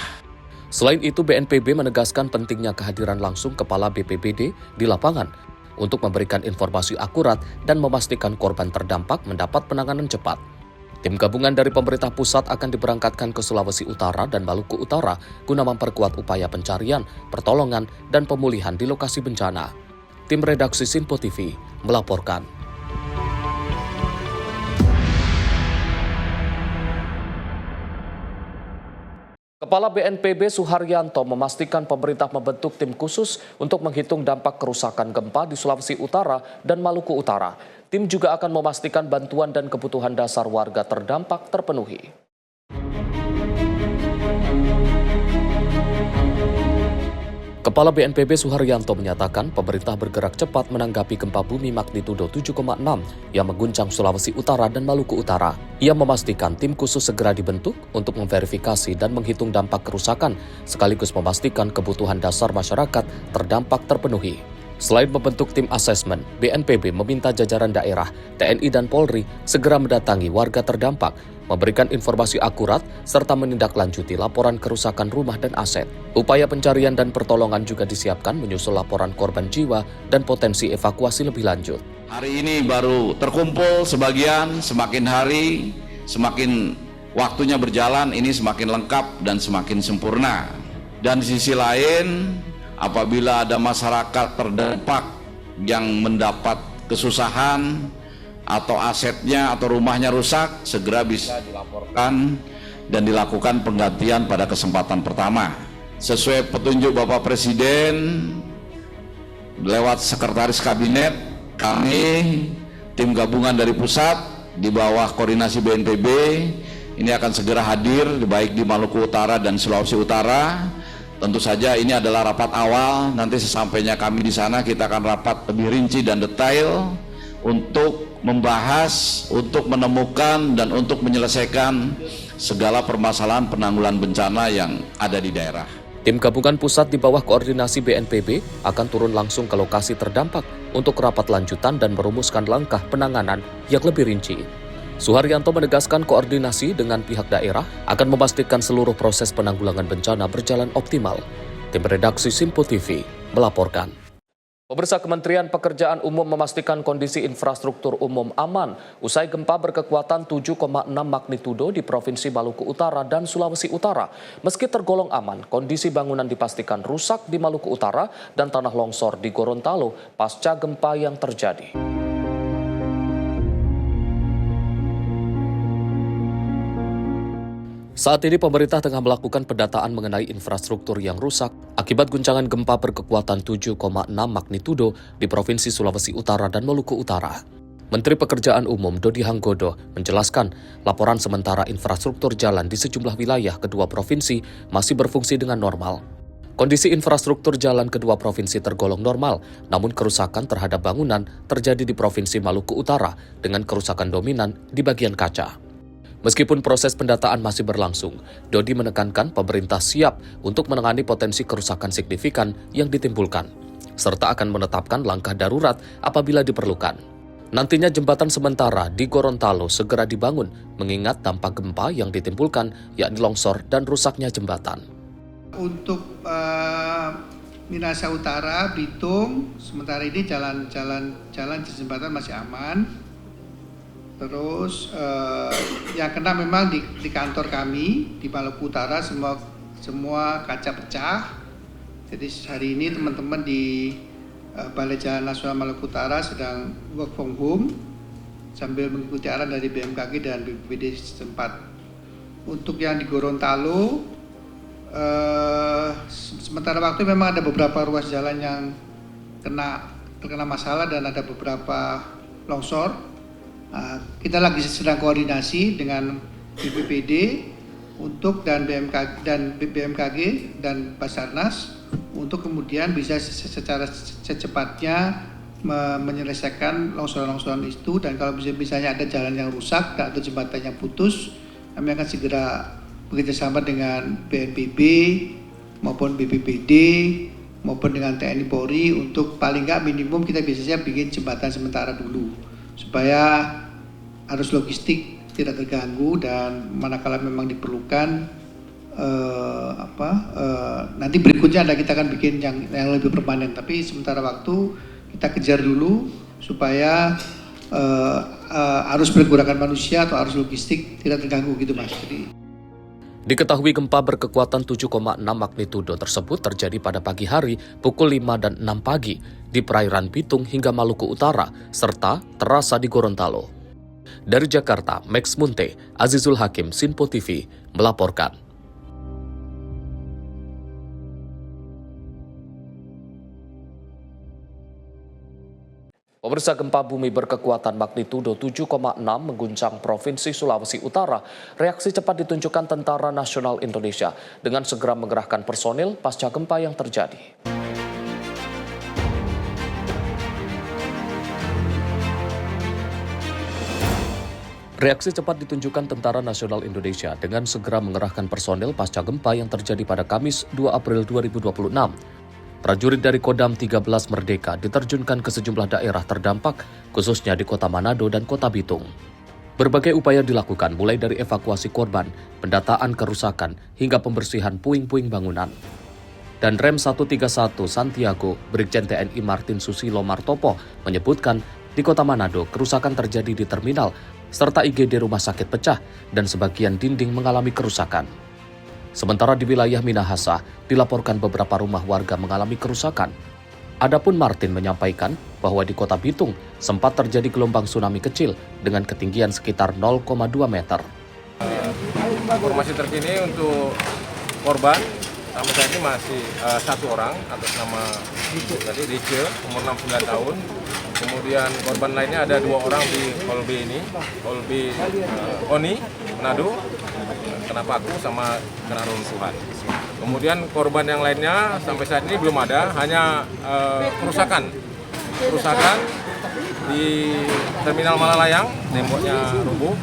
Selain itu, BNPB menegaskan pentingnya kehadiran langsung Kepala BPBD di lapangan untuk memberikan informasi akurat dan memastikan korban terdampak mendapat penanganan cepat. Tim gabungan dari pemerintah pusat akan diberangkatkan ke Sulawesi Utara dan Maluku Utara guna memperkuat upaya pencarian, pertolongan, dan pemulihan di lokasi bencana. Tim redaksi Sinpo TV melaporkan. Kepala BNPB Suharyanto memastikan pemerintah membentuk tim khusus untuk menghitung dampak kerusakan gempa di Sulawesi Utara dan Maluku Utara. Tim juga akan memastikan bantuan dan kebutuhan dasar warga terdampak terpenuhi. Kepala BNPB Suharyanto menyatakan pemerintah bergerak cepat menanggapi gempa bumi magnitudo 7,6 yang mengguncang Sulawesi Utara dan Maluku Utara. Ia memastikan tim khusus segera dibentuk untuk memverifikasi dan menghitung dampak kerusakan, sekaligus memastikan kebutuhan dasar masyarakat terdampak terpenuhi. Selain membentuk tim asesmen, BNPB meminta jajaran daerah, TNI dan Polri segera mendatangi warga terdampak, memberikan informasi akurat, serta menindaklanjuti laporan kerusakan rumah dan aset. Upaya pencarian dan pertolongan juga disiapkan menyusul laporan korban jiwa dan potensi evakuasi lebih lanjut. Hari ini baru terkumpul sebagian, semakin hari, semakin waktunya berjalan, ini semakin lengkap dan semakin sempurna. Dan di sisi lain, apabila ada masyarakat terdampak yang mendapat kesusahan atau asetnya atau rumahnya rusak, segera bisa dilaporkan dan dilakukan penggantian pada kesempatan pertama. Sesuai petunjuk Bapak Presiden lewat Sekretaris Kabinet, kami tim gabungan dari pusat di bawah koordinasi BNPB ini akan segera hadir baik di Maluku Utara dan Sulawesi Utara. Tentu saja ini adalah rapat awal, nanti sesampainya kami di sana kita akan rapat lebih rinci dan detail untuk membahas, untuk menemukan dan untuk menyelesaikan segala permasalahan penanggulangan bencana yang ada di daerah. Tim gabungan pusat di bawah koordinasi BNPB akan turun langsung ke lokasi terdampak untuk rapat lanjutan dan merumuskan langkah penanganan yang lebih rinci. Suharyanto menegaskan koordinasi dengan pihak daerah akan memastikan seluruh proses penanggulangan bencana berjalan optimal. Tim redaksi Sinpo TV melaporkan. Pemirsa, Kementerian Pekerjaan Umum memastikan kondisi infrastruktur umum aman usai gempa berkekuatan 7,6 magnitudo di Provinsi Maluku Utara dan Sulawesi Utara. Meski tergolong aman, kondisi bangunan dipastikan rusak di Maluku Utara dan tanah longsor di Gorontalo pasca gempa yang terjadi. Saat ini pemerintah tengah melakukan pendataan mengenai infrastruktur yang rusak akibat guncangan gempa berkekuatan 7,6 magnitudo di Provinsi Sulawesi Utara dan Maluku Utara. Menteri Pekerjaan Umum Dodi Hanggodo menjelaskan laporan sementara infrastruktur jalan di sejumlah wilayah kedua provinsi masih berfungsi dengan normal. Kondisi infrastruktur jalan kedua provinsi tergolong normal, namun kerusakan terhadap bangunan terjadi di Provinsi Maluku Utara dengan kerusakan dominan di bagian kaca. Meskipun proses pendataan masih berlangsung, Dodi menekankan pemerintah siap untuk menangani potensi kerusakan signifikan yang ditimbulkan, serta akan menetapkan langkah darurat apabila diperlukan. Nantinya jembatan sementara di Gorontalo segera dibangun, mengingat dampak gempa yang ditimbulkan, yakni longsor dan rusaknya jembatan. Untuk Minahasa Utara, Bitung, sementara ini jalan jembatan masih aman. Terus yang kena memang di kantor kami di Maluku Utara semua kaca pecah. Jadi hari ini teman-teman di Balai Jalan Nasional Maluku Utara sedang work from home sambil mengikuti arahan dari BMKG dan BPBD setempat. Untuk yang di Gorontalo, sementara waktu memang ada beberapa ruas jalan yang terkena masalah dan ada beberapa longsor. Kita lagi sedang koordinasi dengan BPBD dan BMKG dan Basarnas untuk kemudian bisa secara secepatnya menyelesaikan longsoran-longsoran itu, dan kalau misalnya ada jalan yang rusak atau jembatan yang putus, kami akan segera bekerjasama dengan BNPB maupun BPBD maupun dengan TNI Polri untuk paling nggak minimum kita biasanya bikin jembatan sementara dulu supaya arus logistik tidak terganggu, dan manakala memang diperlukan nanti berikutnya kita akan bikin yang lebih permanen. Tapi sementara waktu kita kejar dulu supaya arus pergerakan manusia atau arus logistik tidak terganggu gitu Mas. Diketahui gempa berkekuatan 7,6 magnitudo tersebut terjadi pada pagi hari pukul 5 dan 6 pagi di perairan Bitung hingga Maluku Utara, serta terasa di Gorontalo. Dari Jakarta, Max Munte, Azizul Hakim, Sinpo TV, melaporkan. Pemirsa, gempa bumi berkekuatan magnitudo 7,6 mengguncang Provinsi Sulawesi Utara. Reaksi cepat ditunjukkan Tentara Nasional Indonesia dengan segera mengerahkan personil pasca gempa yang terjadi. Reaksi cepat ditunjukkan Tentara Nasional Indonesia dengan segera mengerahkan personil pasca gempa yang terjadi pada Kamis 2 April 2026. Prajurit dari Kodam 13 Merdeka diterjunkan ke sejumlah daerah terdampak, khususnya di Kota Manado dan Kota Bitung. Berbagai upaya dilakukan mulai dari evakuasi korban, pendataan kerusakan, hingga pembersihan puing-puing bangunan. Dan Rem 131 Santiago, Brigjen TNI Martin Susilo Martopo, menyebutkan di Kota Manado kerusakan terjadi di terminal, serta IGD rumah sakit pecah dan sebagian dinding mengalami kerusakan. Sementara di wilayah Minahasa, dilaporkan beberapa rumah warga mengalami kerusakan. Adapun Martin menyampaikan bahwa di Kota Bitung sempat terjadi gelombang tsunami kecil dengan ketinggian sekitar 0,2 meter. Informasi terkini untuk korban sampai saat ini masih satu orang atas nama Rice, umur 69 tahun. Kemudian korban lainnya ada 2 orang di Kolbe ini, Kolbe Oni, Manado, kena paku sama kena runtuhan. Kemudian korban yang lainnya sampai saat ini belum ada, hanya kerusakan di Terminal Malalayang, temboknya rubuh.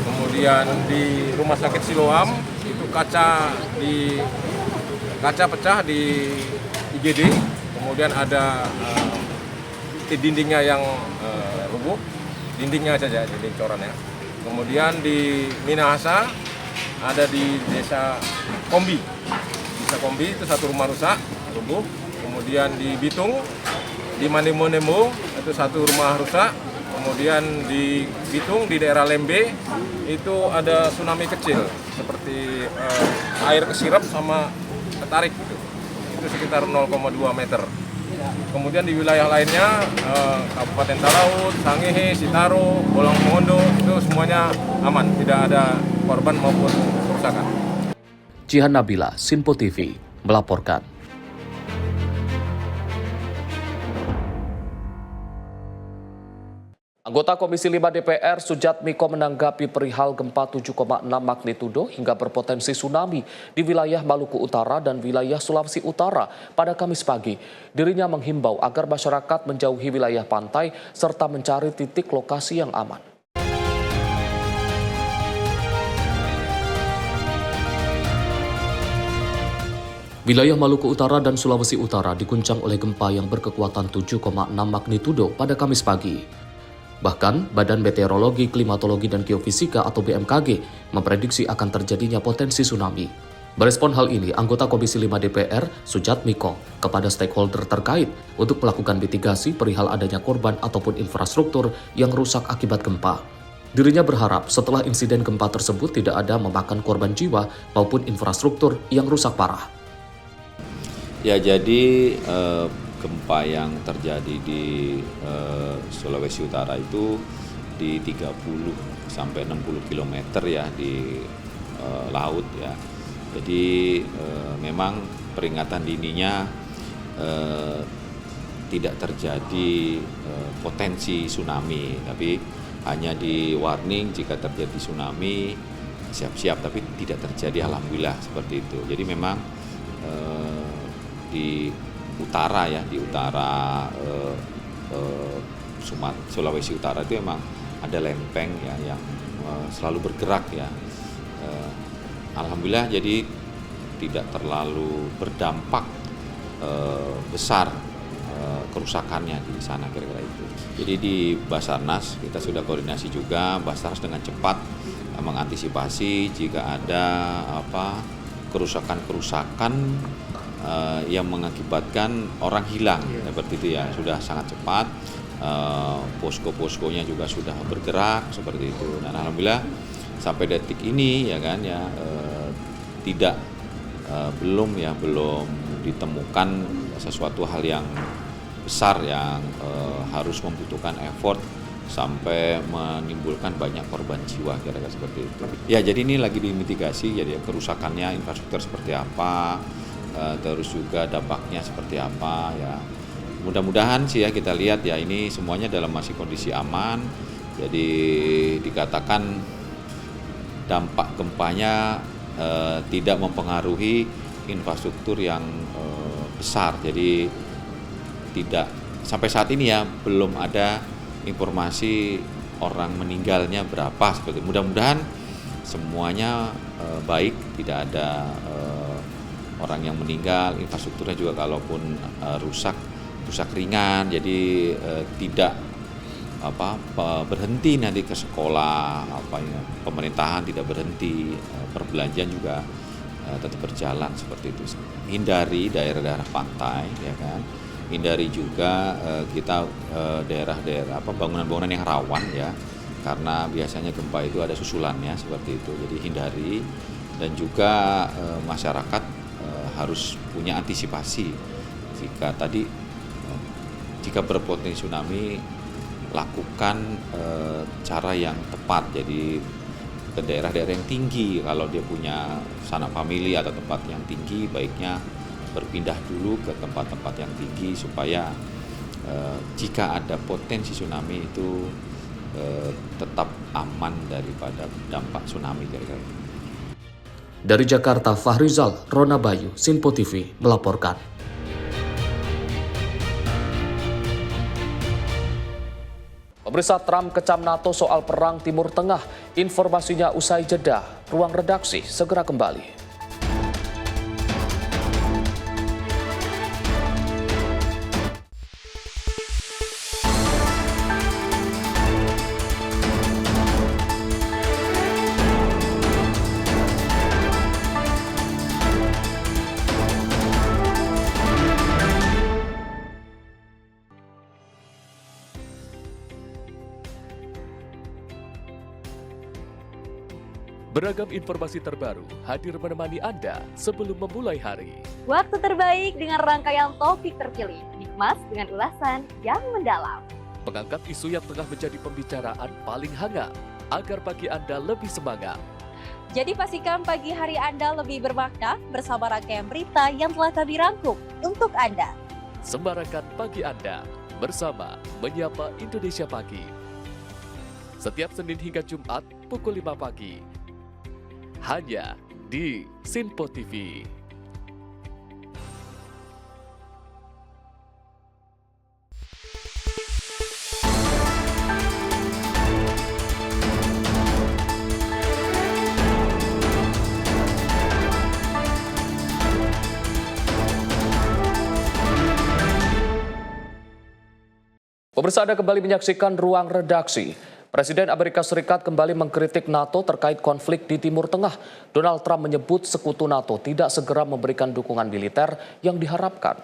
Kemudian di Rumah Sakit Siloam itu kaca pecah di IGD. Kemudian ada dindingnya yang rubuh, dindingnya saja, dinding corannya. Kemudian di Minahasa ada di Desa Kombi itu satu rumah rusak, rubuh. Kemudian di Bitung, di Manemo-Nemo itu satu rumah rusak. Kemudian di Bitung, di daerah Lembe itu ada tsunami kecil seperti air kesirap sama ketarik gitu. Itu sekitar 0,2 meter. Kemudian di wilayah lainnya Kabupaten Talaut, Sangihe, Sitaro, Bolong Mongondo itu semuanya aman, tidak ada korban maupun kerusakan. Jihan Nabila, Sinpo TV, melaporkan. Anggota Komisi 5 DPR Sujatmiko menanggapi perihal gempa 7,6 magnitudo hingga berpotensi tsunami di wilayah Maluku Utara dan wilayah Sulawesi Utara pada Kamis pagi. Dirinya menghimbau agar masyarakat menjauhi wilayah pantai serta mencari titik lokasi yang aman. Wilayah Maluku Utara dan Sulawesi Utara diguncang oleh gempa yang berkekuatan 7,6 magnitudo pada Kamis pagi. Bahkan, Badan Meteorologi, Klimatologi, dan Geofisika atau BMKG memprediksi akan terjadinya potensi tsunami. Merespon hal ini, anggota Komisi 5 DPR, Sujatmiko, kepada stakeholder terkait untuk melakukan mitigasi perihal adanya korban ataupun infrastruktur yang rusak akibat gempa. Dirinya berharap setelah insiden gempa tersebut tidak ada memakan korban jiwa maupun infrastruktur yang rusak parah. Ya, jadi gempa yang terjadi di Sulawesi Utara itu di 30 sampai 60 km ya di laut ya. Jadi memang peringatan dininya tidak terjadi potensi tsunami, tapi hanya di warning jika terjadi tsunami siap-siap, tapi tidak terjadi, alhamdulillah seperti itu. Jadi memang di utara ya, di utara Sulawesi Utara itu memang ada lempeng ya yang selalu bergerak ya. Alhamdulillah, jadi tidak terlalu berdampak besar kerusakannya di sana kira-kira itu. Jadi di Basarnas kita sudah koordinasi juga, Basarnas dengan cepat mengantisipasi jika ada kerusakan-kerusakan yang mengakibatkan orang hilang seperti itu ya, sudah sangat cepat. Posko-poskonya juga sudah bergerak seperti itu. Dan alhamdulillah sampai detik ini ya kan ya belum ditemukan sesuatu hal yang besar yang harus membutuhkan effort sampai menimbulkan banyak korban jiwa kira-kira seperti itu. Ya jadi ini lagi dimitigasi, jadi kerusakannya infrastruktur seperti apa, terus juga dampaknya seperti apa ya. Mudah-mudahan sih ya kita lihat ya ini semuanya dalam masih kondisi aman. Jadi dikatakan dampak gempanya tidak mempengaruhi infrastruktur yang besar. Jadi tidak sampai saat ini ya belum ada informasi orang meninggalnya berapa seperti. Mudah-mudahan semuanya baik, tidak ada orang yang meninggal, infrastrukturnya juga kalaupun rusak ringan, jadi tidak berhenti nanti ke sekolah, pemerintahan tidak berhenti, perbelanjaan juga tetap berjalan seperti itu. Hindari daerah-daerah pantai, ya kan. Hindari juga kita daerah-daerah bangunan-bangunan yang rawan ya, karena biasanya gempa itu ada susulannya seperti itu. Jadi hindari, dan juga masyarakat harus punya antisipasi jika berpotensi tsunami, lakukan cara yang tepat. Jadi ke daerah-daerah yang tinggi, kalau dia punya sanak famili atau tempat yang tinggi, baiknya berpindah dulu ke tempat-tempat yang tinggi supaya jika ada potensi tsunami itu tetap aman daripada dampak tsunami kira-kira. Dari Jakarta, Fahrizal, Rona Bayu, Sinpo TV melaporkan. Pemirsa, Trump kecam NATO soal perang Timur Tengah. Informasinya usai jeda. Ruang redaksi segera kembali. Beragam informasi terbaru hadir menemani Anda sebelum memulai hari. Waktu terbaik dengan rangkaian topik terpilih, dikemas dengan ulasan yang mendalam. Mengangkat isu yang tengah menjadi pembicaraan paling hangat, agar pagi Anda lebih semangat. Jadi pastikan pagi hari Anda lebih bermakna bersama rangkaian berita yang telah kami rangkum untuk Anda. Sembarakan pagi Anda bersama Menyapa Indonesia Pagi. Setiap Senin hingga Jumat pukul 5 pagi. Hanya di Sinpo TV. Pemirsa, Anda kembali menyaksikan Ruang Redaksi. Presiden Amerika Serikat kembali mengkritik NATO terkait konflik di Timur Tengah. Donald Trump menyebut sekutu NATO tidak segera memberikan dukungan militer yang diharapkan.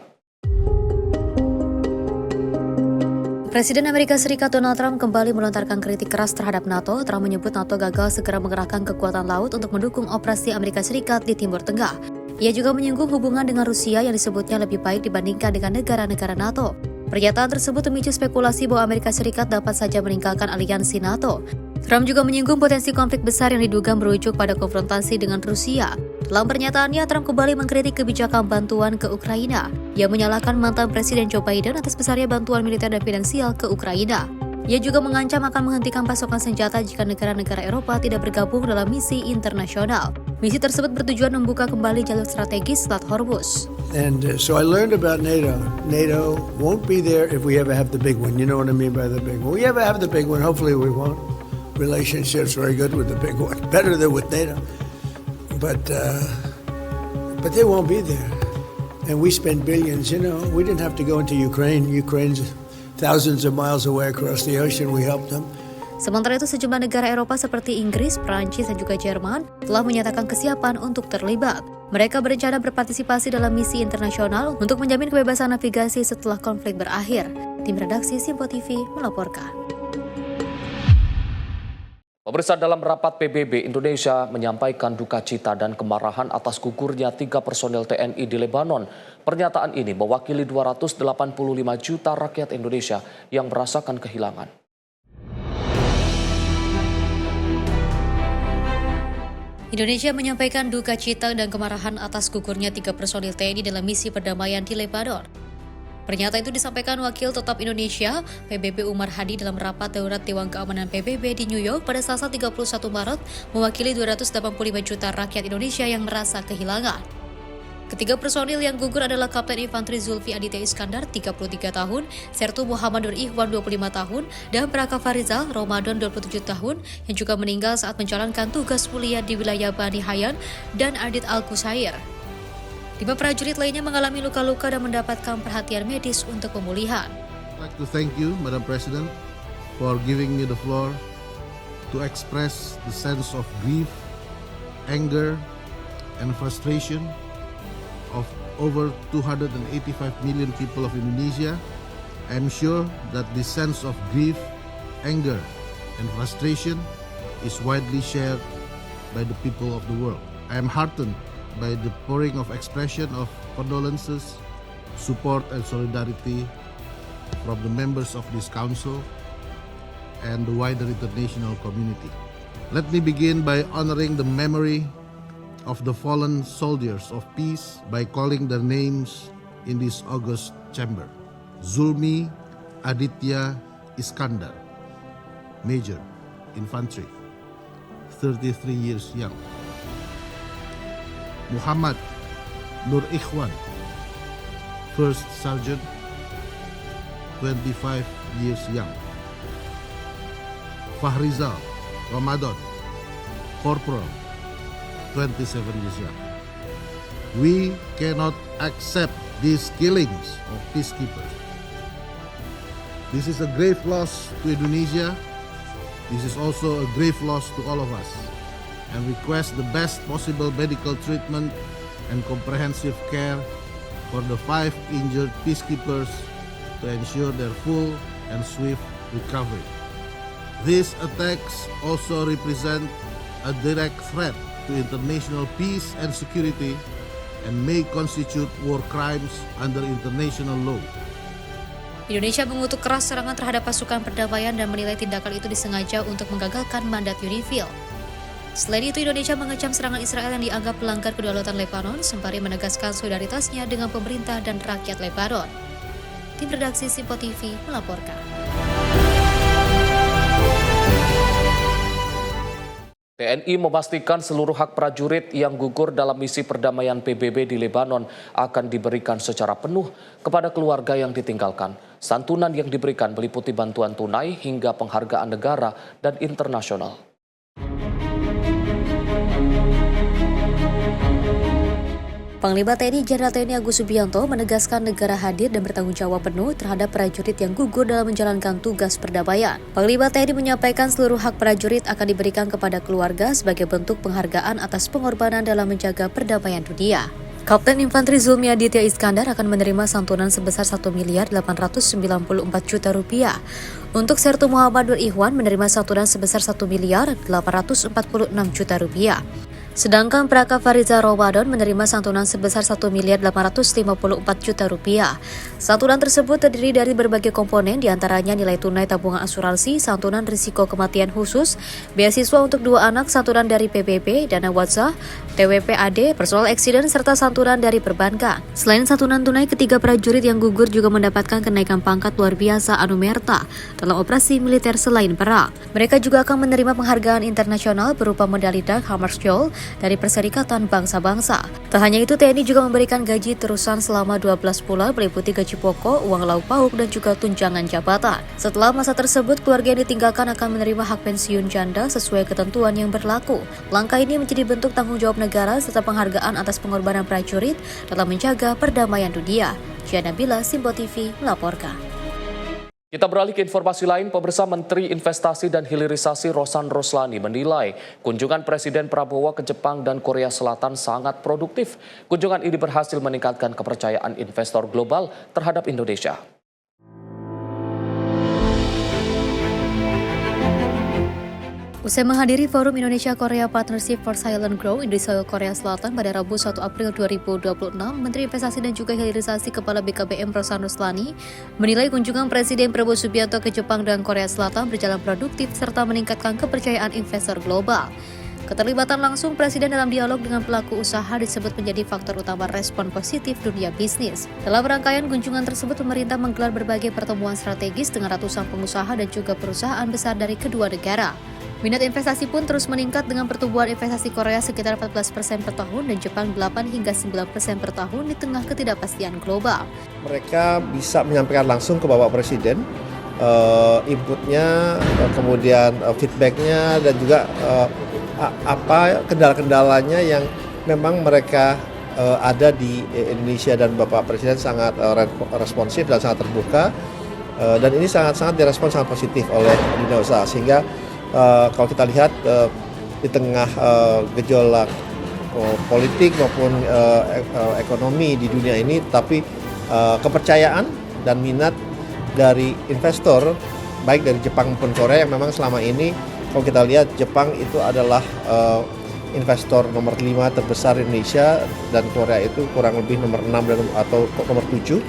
Presiden Amerika Serikat Donald Trump kembali melontarkan kritik keras terhadap NATO. Trump menyebut NATO gagal segera mengerahkan kekuatan laut untuk mendukung operasi Amerika Serikat di Timur Tengah. Ia juga menyinggung hubungan dengan Rusia yang disebutnya lebih baik dibandingkan dengan negara-negara NATO. Pernyataan tersebut memicu spekulasi bahwa Amerika Serikat dapat saja meninggalkan aliansi NATO. Trump juga menyinggung potensi konflik besar yang diduga merujuk pada konfrontasi dengan Rusia. Dalam pernyataannya, Trump kembali mengkritik kebijakan bantuan ke Ukraina. Ia menyalahkan mantan Presiden Joe Biden atas besarnya bantuan militer dan finansial ke Ukraina. Ia juga mengancam akan menghentikan pasokan senjata jika negara-negara Eropa tidak bergabung dalam misi internasional. Misi tersebut bertujuan membuka kembali jalur strategis Selat Hormuz. And so I learned about NATO. NATO won't be there if we ever have the big one. You know what I mean by the big one. We ever have the big one, hopefully we won't. Relationships very good with the big one, better than with NATO. But they won't be there. And we spend billions, you know. We didn't have to go into Ukraine. Ukraine's thousands of miles away across the ocean. We helped them. Sementara itu, sejumlah negara Eropa seperti Inggris, Prancis, dan juga Jerman telah menyatakan kesiapan untuk terlibat. Mereka berencana berpartisipasi dalam misi internasional untuk menjamin kebebasan navigasi setelah konflik berakhir. Tim redaksi Simpo TV melaporkan. Pemirsa, dalam rapat PBB, Indonesia menyampaikan duka cita dan kemarahan atas gugurnya 3 personel TNI di Lebanon. Pernyataan ini mewakili 285 juta rakyat Indonesia yang merasakan kehilangan. Indonesia menyampaikan duka cita dan kemarahan atas gugurnya 3 personil TNI dalam misi perdamaian di Lebanon. Pernyataan itu disampaikan Wakil Tetap Indonesia PBB Umar Hadi dalam rapat darurat Dewan Keamanan PBB di New York pada Selasa 31 Maret, mewakili 285 juta rakyat Indonesia yang merasa kehilangan. Ketiga personil yang gugur adalah Kapten Infanteri Zulfi Aditya Iskandar, 33 tahun, Sertu Muhammad Nur Ikhwan, 25 tahun, dan Praka Farizal Ramadan, 27 tahun, yang juga meninggal saat menjalankan tugas mulia di wilayah Bani Hayyan dan Adit Al-Qusair. 5 prajurit lainnya mengalami luka-luka dan mendapatkan perhatian medis untuk pemulihan. I'd like to thank you, Madam President, for giving me the floor to express the sense of grief, anger, and frustration of over 285 million people of Indonesia. I am sure that this sense of grief, anger, and frustration is widely shared by the people of the world. I am heartened by the pouring of expression of condolences, support, and solidarity from the members of this council and the wider international community. Let me begin by honoring the memory of the fallen soldiers of peace by calling their names in this august chamber. Zulmi Aditya Iskandar, Major, Infantry, 33 years young. Muhammad Nur Ikhwan, First Sergeant, 25 years young. Fahrizal Ramadan, Corporal, 27 years young. We cannot accept these killings of peacekeepers. This is a grave loss to Indonesia. This is also a grave loss to all of us, and request the best possible medical treatment and comprehensive care for the 5 injured peacekeepers to ensure their full and swift recovery. These attacks also represent a direct threat to international peace and security and may constitute war crimes under international law. Indonesia mengutuk keras serangan terhadap pasukan perdamaian dan menilai tindakan itu disengaja untuk menggagalkan mandat UNIFIL. Selain itu, Indonesia mengecam serangan Israel yang dianggap melanggar kedaulatan Lebanon, sembari menegaskan solidaritasnya dengan pemerintah dan rakyat Lebanon. Tim redaksi Simpo TV melaporkan. TNI memastikan seluruh hak prajurit yang gugur dalam misi perdamaian PBB di Lebanon akan diberikan secara penuh kepada keluarga yang ditinggalkan. Santunan yang diberikan meliputi bantuan tunai hingga penghargaan negara dan internasional. Panglima TNI Jenderal TNI Agus Subianto menegaskan negara hadir dan bertanggung jawab penuh terhadap prajurit yang gugur dalam menjalankan tugas perdamaian. Panglima TNI menyampaikan seluruh hak prajurit akan diberikan kepada keluarga sebagai bentuk penghargaan atas pengorbanan dalam menjaga perdamaian dunia. Kapten Infanteri Zulmi Aditya Iskandar akan menerima santunan sebesar 1.894 juta rupiah. Untuk Sertu Muhammad Nur Ikhwan menerima santunan sebesar 1.846 juta rupiah. Sedangkan Praka Farizal Ramadan menerima santunan sebesar 1.854 juta rupiah. Santunan tersebut terdiri dari berbagai komponen, diantaranya nilai tunai tabungan asuransi, santunan risiko kematian khusus, beasiswa untuk 2 anak, santunan dari PBB, dana WhatsApp, TWP-AD, personal accident, serta santunan dari perbankan. Selain santunan tunai, ketiga prajurit yang gugur juga mendapatkan kenaikan pangkat luar biasa anumerta dalam operasi militer selain perang. Mereka juga akan menerima penghargaan internasional berupa medali Dag Hammarskjöld dari Perserikatan Bangsa-Bangsa. Tak hanya itu, TNI juga memberikan gaji terusan selama 12 bulan meliputi gaji pokok, uang lauk pauk, dan juga tunjangan jabatan. Setelah masa tersebut, keluarga yang ditinggalkan akan menerima hak pensiun janda sesuai ketentuan yang berlaku. Langkah ini menjadi bentuk tanggung jawab negara serta penghargaan atas pengorbanan prajurit dalam menjaga perdamaian dunia. Jana Bila, Simpo TV melaporkan. Kita beralih ke informasi lain, pemirsa. Menteri Investasi dan Hilirisasi Rosan Roslani menilai kunjungan Presiden Prabowo ke Jepang dan Korea Selatan sangat produktif. Kunjungan ini berhasil meningkatkan kepercayaan investor global terhadap Indonesia. Usai menghadiri Forum Indonesia-Korea Partnership for Silent Growth di Seoul, Korea Selatan pada Rabu 1 April 2026, Menteri Investasi dan juga Hilirisasi Kepala BKPM Rosan Roslani menilai kunjungan Presiden Prabowo Subianto ke Jepang dan Korea Selatan berjalan produktif serta meningkatkan kepercayaan investor global. Keterlibatan langsung Presiden dalam dialog dengan pelaku usaha disebut menjadi faktor utama respon positif dunia bisnis. Dalam rangkaian kunjungan tersebut, pemerintah menggelar berbagai pertemuan strategis dengan ratusan pengusaha dan juga perusahaan besar dari kedua negara. Minat investasi pun terus meningkat dengan pertumbuhan investasi Korea sekitar 14% per tahun dan Jepang 8 hingga 9% per tahun di tengah ketidakpastian global. Mereka bisa menyampaikan langsung ke Bapak Presiden inputnya, kemudian feedbacknya dan juga apa kendala-kendalanya yang memang mereka ada di Indonesia, dan Bapak Presiden sangat responsif dan sangat terbuka, dan ini sangat direspon sangat positif oleh dunia usaha, sehingga kalau kita lihat di tengah gejolak politik maupun ekonomi di dunia ini, tapi kepercayaan dan minat dari investor baik dari Jepang maupun Korea yang memang selama ini kalau kita lihat Jepang itu adalah investor nomor 5 terbesar Indonesia, dan Korea itu kurang lebih nomor 6 atau nomor 7.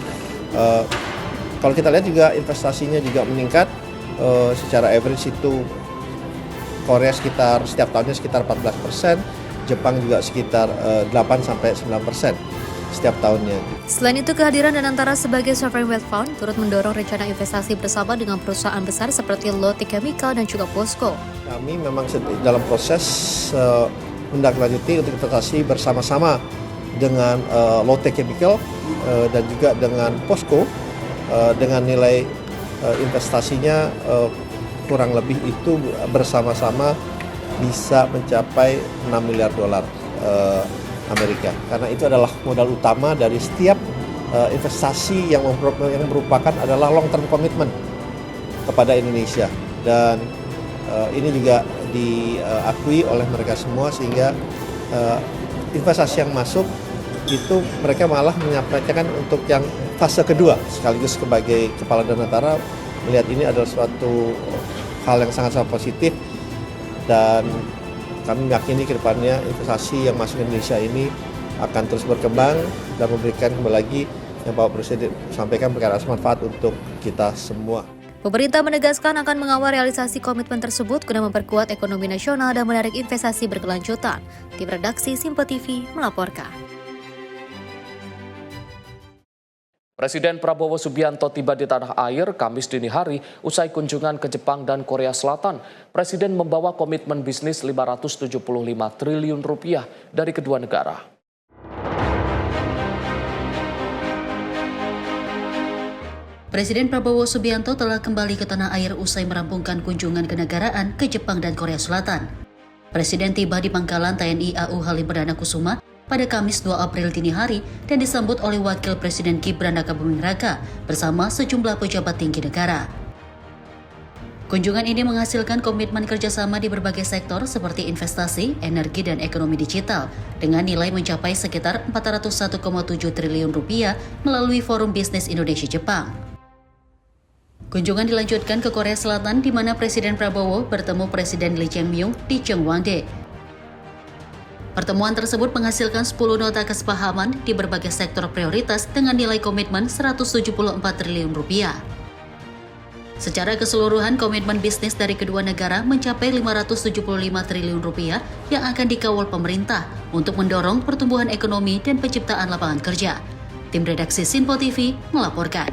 Kalau kita lihat juga investasinya juga meningkat, secara average itu Korea setiap tahunnya sekitar 14%, Jepang juga sekitar 8-9% setiap tahunnya. Selain itu, kehadiran Danantara sebagai Sovereign Wealth Fund turut mendorong rencana investasi bersama dengan perusahaan besar seperti Lotte Chemical dan juga POSCO. Kami memang dalam proses menindaklanjuti untuk investasi bersama-sama dengan Lotte Chemical dan juga dengan POSCO dengan nilai investasinya kurang lebih itu bersama-sama bisa mencapai 6 miliar dolar Amerika. Karena itu adalah modal utama dari setiap investasi yang merupakan adalah long term commitment kepada Indonesia, dan ini juga diakui oleh mereka semua, sehingga investasi yang masuk itu mereka malah menyampaikan untuk yang fase kedua, sekaligus sebagai Kepala Danantara melihat ini adalah suatu hal yang sangat-sangat positif, dan kami meyakini ke depannya investasi yang masuk ke Indonesia ini akan terus berkembang dan memberikan kembali lagi yang Bapak Presiden sampaikan berkaitan manfaat untuk kita semua. Pemerintah menegaskan akan mengawal realisasi komitmen tersebut guna memperkuat ekonomi nasional dan menarik investasi berkelanjutan. Tim redaksi Simpo TV melaporkan. Presiden Prabowo Subianto tiba di tanah air Kamis dini hari usai kunjungan ke Jepang dan Korea Selatan. Presiden membawa komitmen bisnis 575 triliun rupiah dari kedua negara. Presiden Prabowo Subianto telah kembali ke tanah air usai merampungkan kunjungan kenegaraan ke Jepang dan Korea Selatan. Presiden tiba di Pangkalan TNI AU Halim Perdana Kusuma pada Kamis 2 April dini hari dan disambut oleh Wakil Presiden Gibran Rakabuming Raka bersama sejumlah pejabat tinggi negara. Kunjungan ini menghasilkan komitmen kerjasama di berbagai sektor seperti investasi, energi, dan ekonomi digital dengan nilai mencapai sekitar 401,7 triliun rupiah melalui Forum Bisnis Indonesia-Jepang. Kunjungan dilanjutkan ke Korea Selatan di mana Presiden Prabowo bertemu Presiden Lee Jae-myung di Cheongwangde. Pertemuan tersebut menghasilkan 10 nota kesepahaman di berbagai sektor prioritas dengan nilai komitmen 174 triliun rupiah. Secara keseluruhan, komitmen bisnis dari kedua negara mencapai 575 triliun rupiah yang akan dikawal pemerintah untuk mendorong pertumbuhan ekonomi dan penciptaan lapangan kerja. Tim redaksi Simpo TV melaporkan.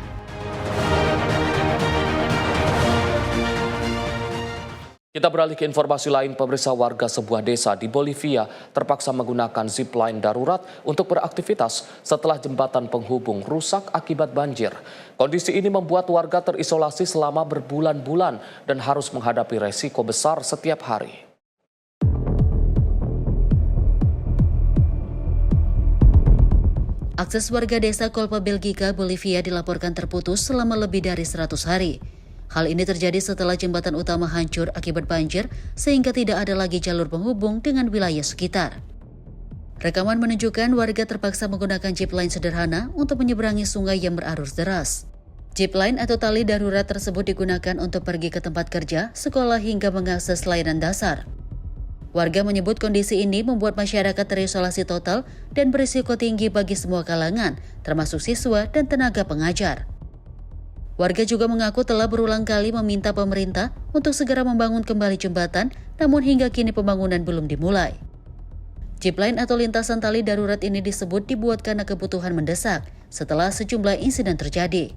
Kita beralih ke informasi lain, pemirsa. Warga sebuah desa di Bolivia terpaksa menggunakan zipline darurat untuk beraktivitas setelah jembatan penghubung rusak akibat banjir. Kondisi ini membuat warga terisolasi selama berbulan-bulan dan harus menghadapi resiko besar setiap hari. Akses warga desa Colpa Belgica, Bolivia dilaporkan terputus selama lebih dari 100 hari. Hal ini terjadi setelah jembatan utama hancur akibat banjir sehingga tidak ada lagi jalur penghubung dengan wilayah sekitar. Rekaman menunjukkan warga terpaksa menggunakan jeep line sederhana untuk menyeberangi sungai yang berarus deras. Jeep line atau tali darurat tersebut digunakan untuk pergi ke tempat kerja, sekolah hingga mengakses layanan dasar. Warga menyebut kondisi ini membuat masyarakat terisolasi total dan berisiko tinggi bagi semua kalangan, termasuk siswa dan tenaga pengajar. Warga juga mengaku telah berulang kali meminta pemerintah untuk segera membangun kembali jembatan, namun hingga kini pembangunan belum dimulai. Jeep line atau lintasan tali darurat ini disebut dibuat karena kebutuhan mendesak setelah sejumlah insiden terjadi.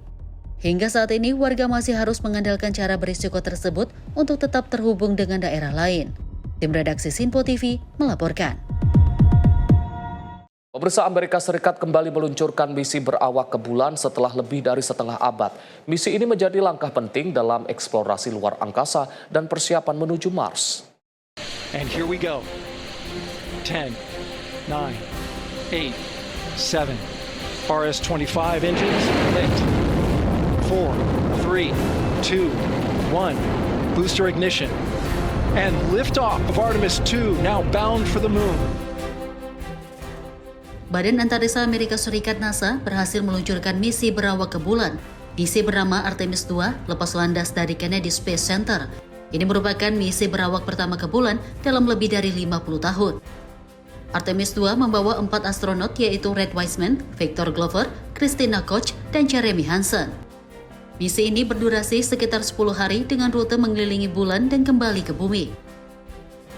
Hingga saat ini, warga masih harus mengandalkan cara berisiko tersebut untuk tetap terhubung dengan daerah lain. Tim redaksi Sinpo TV melaporkan. Pemirsa, Amerika Serikat kembali meluncurkan misi berawak ke bulan setelah lebih dari setengah abad. Misi ini menjadi langkah penting dalam eksplorasi luar angkasa dan persiapan menuju Mars. And here we go. 10, 9, 8, 7. RS-25 engines lit. 4, 3, 2, 1. Booster ignition. And liftoff of Artemis 2, now bound for the moon. Badan Antariksa Amerika Serikat NASA berhasil meluncurkan misi berawak ke bulan. Misi bernama Artemis 2 lepas landas dari Kennedy Space Center. Ini merupakan misi berawak pertama ke bulan dalam lebih dari 50 tahun. Artemis 2 membawa 4 astronot yaitu Red Wiseman, Victor Glover, Christina Koch, dan Jeremy Hansen. Misi ini berdurasi sekitar 10 hari dengan rute mengelilingi bulan dan kembali ke bumi.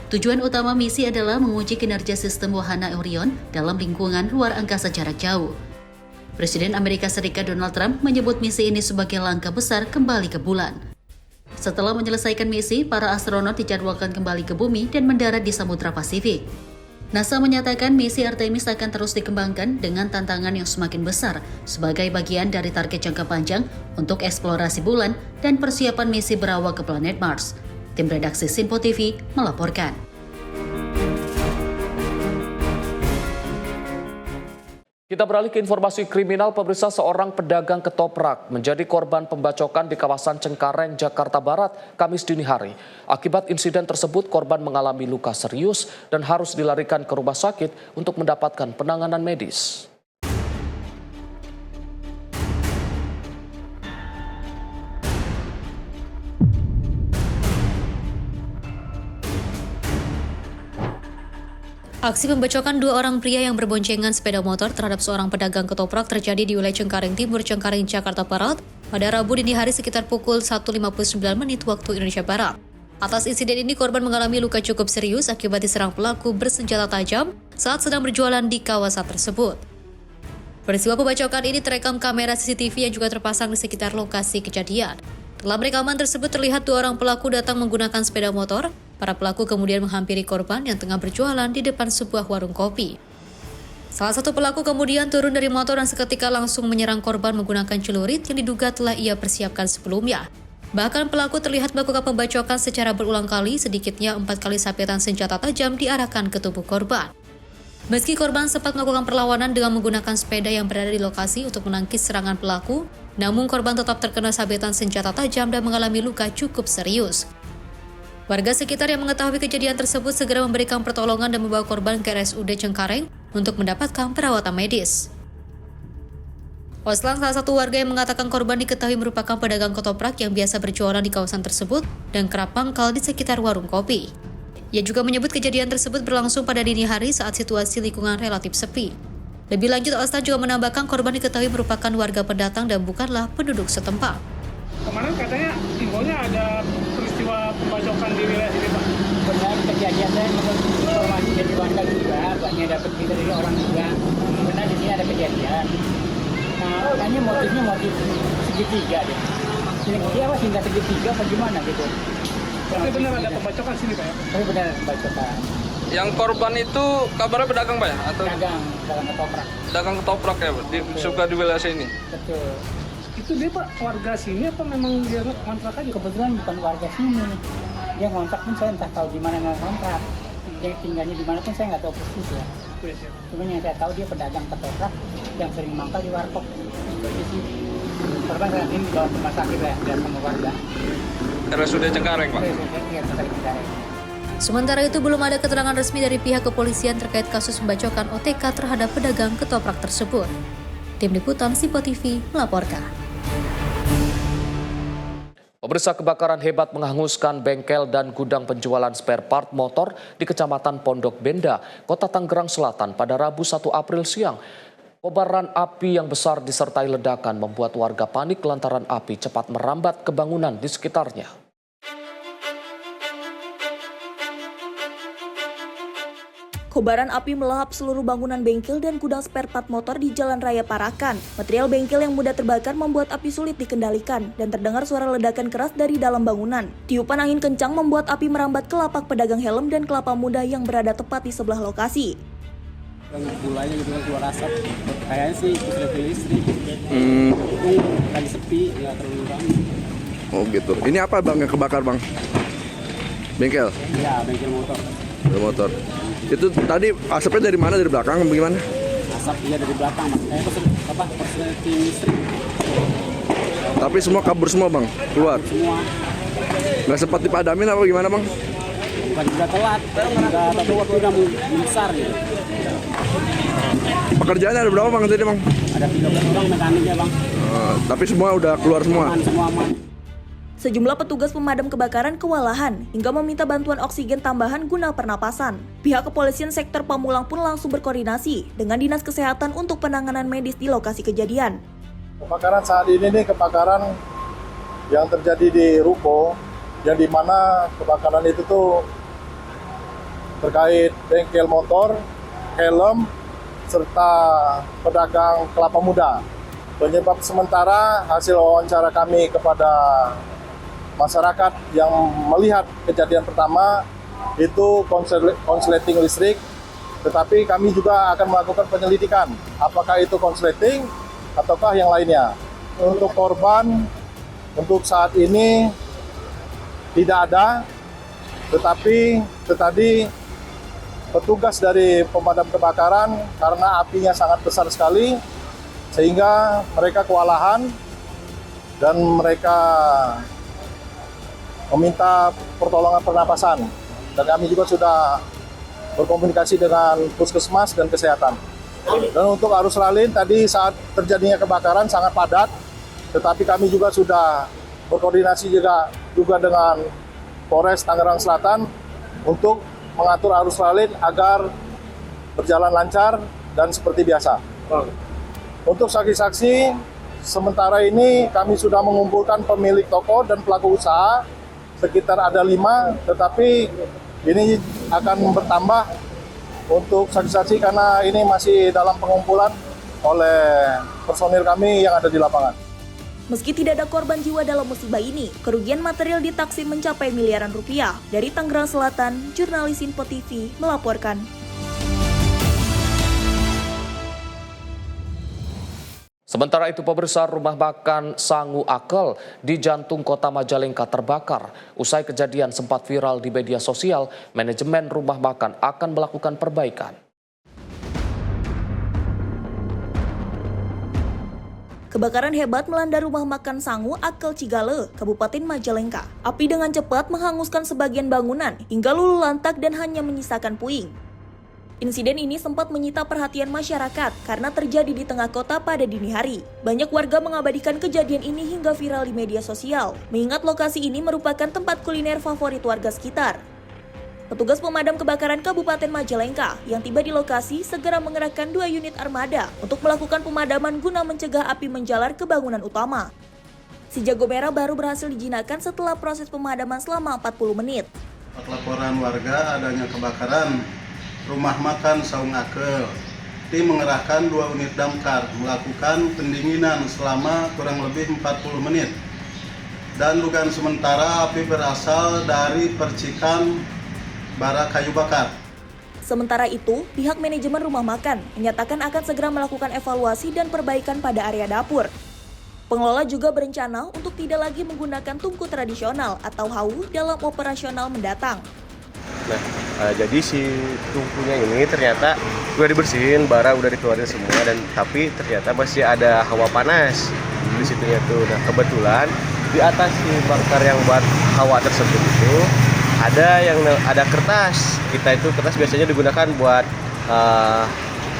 Tujuan utama misi adalah menguji kinerja sistem wahana Orion dalam lingkungan luar angkasa jarak jauh. Presiden Amerika Serikat Donald Trump menyebut misi ini sebagai langkah besar kembali ke bulan. Setelah menyelesaikan misi, para astronot dijadwalkan kembali ke bumi dan mendarat di Samudra Pasifik. NASA menyatakan misi Artemis akan terus dikembangkan dengan tantangan yang semakin besar sebagai bagian dari target jangka panjang untuk eksplorasi bulan dan persiapan misi berawak ke planet Mars. Tim redaksi Sinpo TV melaporkan. Kita beralih ke informasi kriminal. Pemirsa, seorang pedagang ketoprak menjadi korban pembacokan di kawasan Cengkareng, Jakarta Barat, Kamis dini hari. Akibat insiden tersebut, korban mengalami luka serius dan harus dilarikan ke rumah sakit untuk mendapatkan penanganan medis. Aksi pembacokan 2 orang pria yang berboncengan sepeda motor terhadap seorang pedagang ketoprak terjadi di wilayah Cengkareng Timur, Cengkareng, Jakarta Barat pada Rabu dini hari sekitar pukul 1.59 waktu Indonesia Barat. Atas insiden ini, korban mengalami luka cukup serius akibat diserang pelaku bersenjata tajam saat sedang berjualan di kawasan tersebut. Peristiwa pembacokan ini terekam kamera CCTV yang juga terpasang di sekitar lokasi kejadian. Dalam rekaman tersebut terlihat 2 orang pelaku datang menggunakan sepeda motor. Para pelaku kemudian menghampiri korban yang tengah berjualan di depan sebuah warung kopi. Salah satu pelaku kemudian turun dari motor dan seketika langsung menyerang korban menggunakan celurit yang diduga telah ia persiapkan sebelumnya. Bahkan pelaku terlihat melakukan pembacokan secara berulang kali, sedikitnya 4 kali sabetan senjata tajam diarahkan ke tubuh korban. Meski korban sempat melakukan perlawanan dengan menggunakan sepeda yang berada di lokasi untuk menangkis serangan pelaku, namun korban tetap terkena sabetan senjata tajam dan mengalami luka cukup serius. Warga sekitar yang mengetahui kejadian tersebut segera memberikan pertolongan dan membawa korban ke RSUD Cengkareng untuk mendapatkan perawatan medis. Oslan, salah satu warga yang mengatakan korban diketahui merupakan pedagang ketoprak yang biasa berjualan di kawasan tersebut dan kerap mangkal di sekitar warung kopi. Ia juga menyebut kejadian tersebut berlangsung pada dini hari saat situasi lingkungan relatif sepi. Lebih lanjut, Oslan juga menambahkan korban diketahui merupakan warga pendatang dan bukanlah penduduk setempat. Kemarin katanya infonya ada peristiwa pembacokan di wilayah ini, Pak. Benar, kejadian saya menurut informasi dari warga juga, banyak dapat berita dari orang juga. Benar di sini ada kejadian. Nah, katanya motifnya motif segitiga deh. Dia apa hingga segitiga apa gimana gitu. Tapi benar ada pembacokan sini, Pak ya? Tapi benar ada pembacokan. Yang korban itu kabarnya pedagang, Pak ya? Atau dagang ketoprak. Dagang ketoprak ya, Pak? Suka di wilayah sini? Betul. Itu dia, Pak, warga sini apa memang dia ngontrak aja? Kebetulan bukan warga sini. Dia ngontrak pun saya entah tahu di mana ngontrak. Dia tinggalnya di mana pun saya nggak tahu persis ya. Cuma yang saya tahu dia pedagang ketoprak yang sering mangkal di warkop. Di sini. Korban saat ini dibawa ke rumah sakit ya, dan sama warga. RSUD Cengkareng, Pak? Iya, Cengkareng. Sementara itu belum ada keterangan resmi dari pihak kepolisian terkait kasus pembacokan OTK terhadap pedagang ketoprak tersebut. Tim Liputan Sipo TV melaporkan. Pemirsa, kebakaran hebat menghanguskan bengkel dan gudang penjualan spare part motor di Kecamatan Pondok Benda, Kota Tangerang Selatan pada Rabu 1 April siang. Kobaran api yang besar disertai ledakan membuat warga panik lantaran api cepat merambat ke bangunan di sekitarnya. Kobaran api melahap seluruh bangunan bengkel dan gudang spare part motor di Jalan Raya Parakan. Material bengkel yang mudah terbakar membuat api sulit dikendalikan dan terdengar suara ledakan keras dari dalam bangunan. Tiupan angin kencang membuat api merambat ke lapak pedagang helm dan kelapa muda yang berada tepat di sebelah lokasi. Mulanya gitu kan keluar asap, kayaknya sih listrik. Lagi sepi, nggak terlalu ramai. Oh gitu. Ini apa bang yang kebakar bang? Bengkel? Iya, bengkel motor. Motor. Itu tadi asapnya dari mana? Dari belakang bagaimana? Asap iya dari belakang, Mas. Korsleting listrik. Tapi semua kabur semua bang, keluar. Semua. Nggak sempat dipadamin apa gimana bang? Bukan juga telat, tapi waktu udah besar gitu. Pekerjaannya ada berapa bang tadi bang? Ada 13 orang mekaniknya bang. Tapi semua udah keluar semua? Semua aman. Sejumlah petugas pemadam kebakaran kewalahan hingga meminta bantuan oksigen tambahan guna pernapasan. Pihak kepolisian sektor Pamulang pun langsung berkoordinasi dengan Dinas Kesehatan untuk penanganan medis di lokasi kejadian. Kebakaran saat ini nih kebakaran yang terjadi di ruko, yang dimana kebakaran itu tuh terkait bengkel motor, helm, serta pedagang kelapa muda. Penyebab sementara hasil wawancara kami kepada masyarakat yang melihat kejadian pertama itu konsleting listrik, tetapi kami juga akan melakukan penyelidikan apakah itu konsleting ataukah yang lainnya. Untuk korban untuk saat ini tidak ada, tetapi tadi petugas dari pemadam kebakaran karena apinya sangat besar sekali sehingga mereka kewalahan dan mereka meminta pertolongan pernapasan, dan kami juga sudah berkomunikasi dengan puskesmas dan kesehatan. Dan untuk arus lalin tadi saat terjadinya kebakaran sangat padat, tetapi kami juga sudah berkoordinasi juga dengan Polres Tangerang Selatan untuk mengatur arus lalin agar berjalan lancar dan seperti biasa. Untuk saksi-saksi, sementara ini kami sudah mengumpulkan pemilik toko dan pelaku usaha, sekitar ada 5, tetapi ini akan bertambah untuk saksi-saksi karena ini masih dalam pengumpulan oleh personil kami yang ada di lapangan. Meski tidak ada korban jiwa dalam musibah ini, kerugian material ditaksir mencapai miliaran rupiah. Dari Tangerang Selatan, jurnalis Info TV melaporkan. Sementara itu, pemirsa, rumah makan Sangu Akel di jantung kota Majalengka terbakar. Usai kejadian sempat viral di media sosial, manajemen rumah makan akan melakukan perbaikan. Kebakaran hebat melanda rumah makan Sangu Akel Cigale, Kabupaten Majalengka. Api dengan cepat menghanguskan sebagian bangunan hingga luluh lantak dan hanya menyisakan puing. Insiden ini sempat menyita perhatian masyarakat karena terjadi di tengah kota pada dini hari. Banyak warga mengabadikan kejadian ini hingga viral di media sosial, mengingat lokasi ini merupakan tempat kuliner favorit warga sekitar. Petugas pemadam kebakaran Kabupaten Majalengka yang tiba di lokasi segera mengerahkan 2 unit armada untuk melakukan pemadaman guna mencegah api menjalar ke bangunan utama. Si jago merah baru berhasil dijinakkan setelah proses pemadaman selama 40 menit. Laporan warga adanya kebakaran rumah makan Saung Akel. Tim mengerahkan 2 unit damkar melakukan pendinginan selama kurang lebih 40 menit. Dan dugaan sementara api berasal dari percikan bara kayu bakar. Sementara itu, pihak manajemen rumah makan menyatakan akan segera melakukan evaluasi dan perbaikan pada area dapur. Pengelola juga berencana untuk tidak lagi menggunakan tungku tradisional atau hawu dalam operasional mendatang. Nah, jadi si tungkunya ini ternyata udah dibersihin, bara udah dikeluarin semua, tapi ternyata masih ada hawa panas. di situnya tuh. Nah kebetulan di atas si bakar yang buat hawa tersebut itu ada kertas. Kita itu kertas biasanya digunakan buat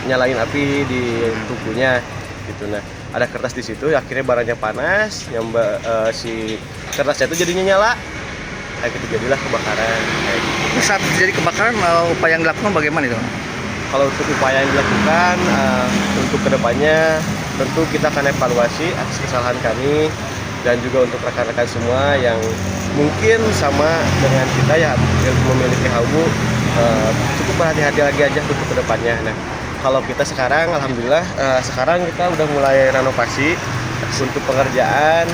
nyalain api di tungkunya gitu. Nah ada kertas di situ, akhirnya barangnya panas, si kertasnya itu jadinya nyala. Kayak gitu jadilah kebakaran. Saat terjadi kebakaran, upaya yang dilakukan bagaimana itu? Kalau untuk upaya yang dilakukan untuk kedepannya tentu kita akan evaluasi atas kesalahan kami dan juga untuk rekan-rekan semua yang mungkin sama dengan kita ya yang memiliki hawu cukup berhati-hati lagi aja untuk kedepannya. Nah kalau kita sekarang alhamdulillah sekarang kita udah mulai renovasi untuk pengerjaan,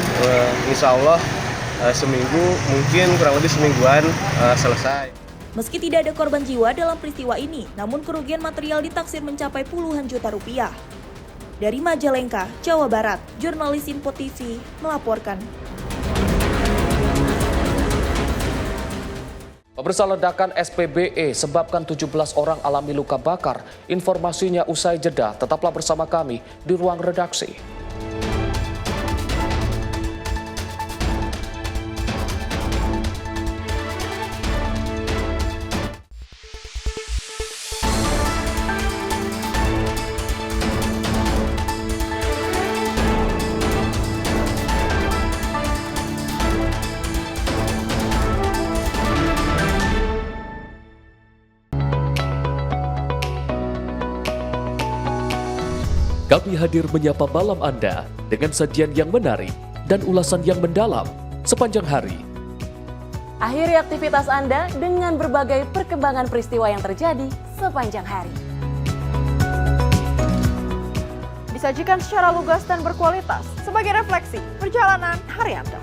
insya Allah seminggu mungkin kurang lebih semingguan selesai. Meski tidak ada korban jiwa dalam peristiwa ini, namun kerugian material ditaksir mencapai puluhan juta rupiah. Dari Majalengka, Jawa Barat, jurnalis Info TV melaporkan. Pemirsa, ledakan SPBE sebabkan 17 orang alami luka bakar. Informasinya usai jeda, tetaplah bersama kami di ruang redaksi. Kami hadir menyapa malam Anda dengan sajian yang menarik dan ulasan yang mendalam sepanjang hari. Akhiri aktivitas Anda dengan berbagai perkembangan peristiwa yang terjadi sepanjang hari. Disajikan secara lugas dan berkualitas sebagai refleksi perjalanan hari Anda.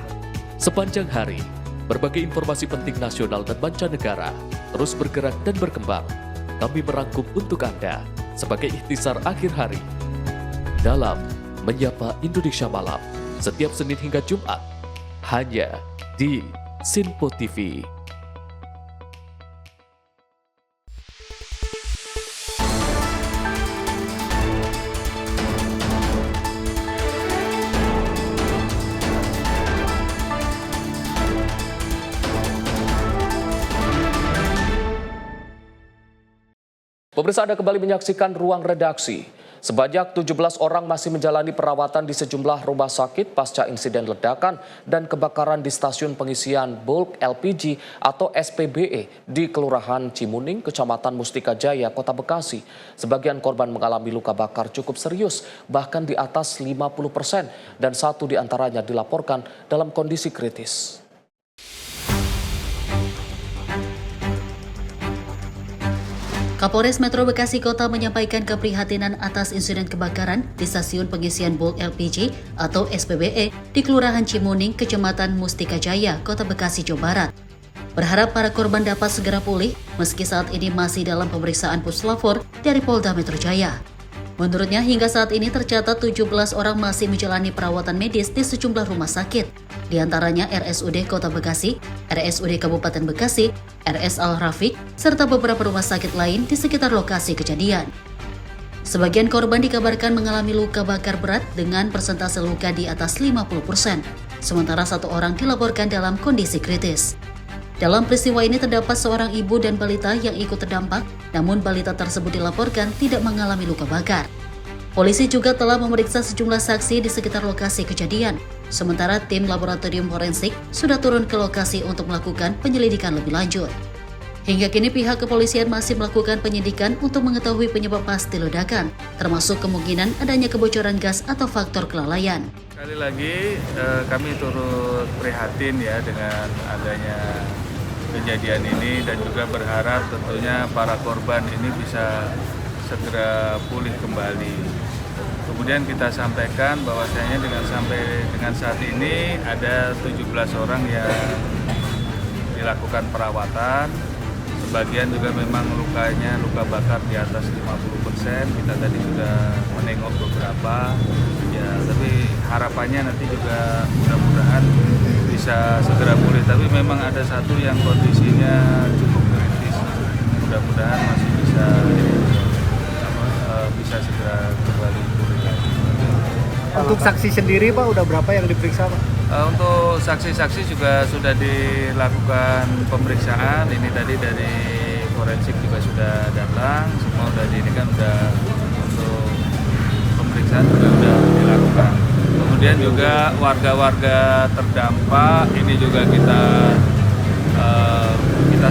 Sepanjang hari, berbagai informasi penting nasional dan mancanegara terus bergerak dan berkembang. Kami merangkum untuk Anda sebagai ikhtisar akhir hari dalam Menyapa Indonesia Malam setiap Senin hingga Jumat hanya di Sinpo TV. Pemirsa, Anda kembali menyaksikan Ruang Redaksi. Sebanyak 17 orang masih menjalani perawatan di sejumlah rumah sakit pasca insiden ledakan dan kebakaran di stasiun pengisian bulk LPG atau SPBE di Kelurahan Cimuning, Kecamatan Mustika Jaya, Kota Bekasi. Sebagian korban mengalami luka bakar cukup serius, bahkan di atas 50%, dan satu di antaranya dilaporkan dalam kondisi kritis. Kapolres Metro Bekasi Kota menyampaikan keprihatinan atas insiden kebakaran di stasiun pengisian bulk LPG atau SPBE di Kelurahan Cimuning, Kecamatan Mustika Jaya, Kota Bekasi, Jawa Barat. Berharap para korban dapat segera pulih meski saat ini masih dalam pemeriksaan puslapor dari Polda Metro Jaya. Menurutnya hingga saat ini tercatat 17 orang masih menjalani perawatan medis di sejumlah rumah sakit, di antaranya RSUD Kota Bekasi, RSUD Kabupaten Bekasi, RS Al-Rafiq, serta beberapa rumah sakit lain di sekitar lokasi kejadian. Sebagian korban dikabarkan mengalami luka bakar berat dengan persentase luka di atas 50%, sementara satu orang dilaporkan dalam kondisi kritis. Dalam peristiwa ini terdapat seorang ibu dan balita yang ikut terdampak, namun balita tersebut dilaporkan tidak mengalami luka bakar. Polisi juga telah memeriksa sejumlah saksi di sekitar lokasi kejadian, sementara tim laboratorium forensik sudah turun ke lokasi untuk melakukan penyelidikan lebih lanjut. Hingga kini pihak kepolisian masih melakukan penyidikan untuk mengetahui penyebab pasti ledakan, termasuk kemungkinan adanya kebocoran gas atau faktor kelalaian. Sekali lagi kami turut prihatin ya dengan adanya kejadian ini dan juga berharap tentunya para korban ini bisa segera pulih kembali. Kemudian kita sampaikan bahwasanya dengan saat ini ada 17 orang yang dilakukan perawatan. Sebagian juga memang lukanya luka bakar di atas 50%. Kita tadi sudah menengok beberapa. Ya, tapi harapannya nanti juga mudah-mudahan bisa segera pulih. Tapi memang ada satu yang kondisinya cukup kritis. Mudah-mudahan masih bisa segera kembali pulih. Untuk saksi sendiri Pak, udah berapa yang diperiksa Pak? Untuk saksi-saksi juga sudah dilakukan pemeriksaan. Ini tadi dari forensik juga sudah datang, semua udah ini kan udah untuk pemeriksaan juga udah dilakukan. Kemudian juga warga-warga terdampak ini juga kita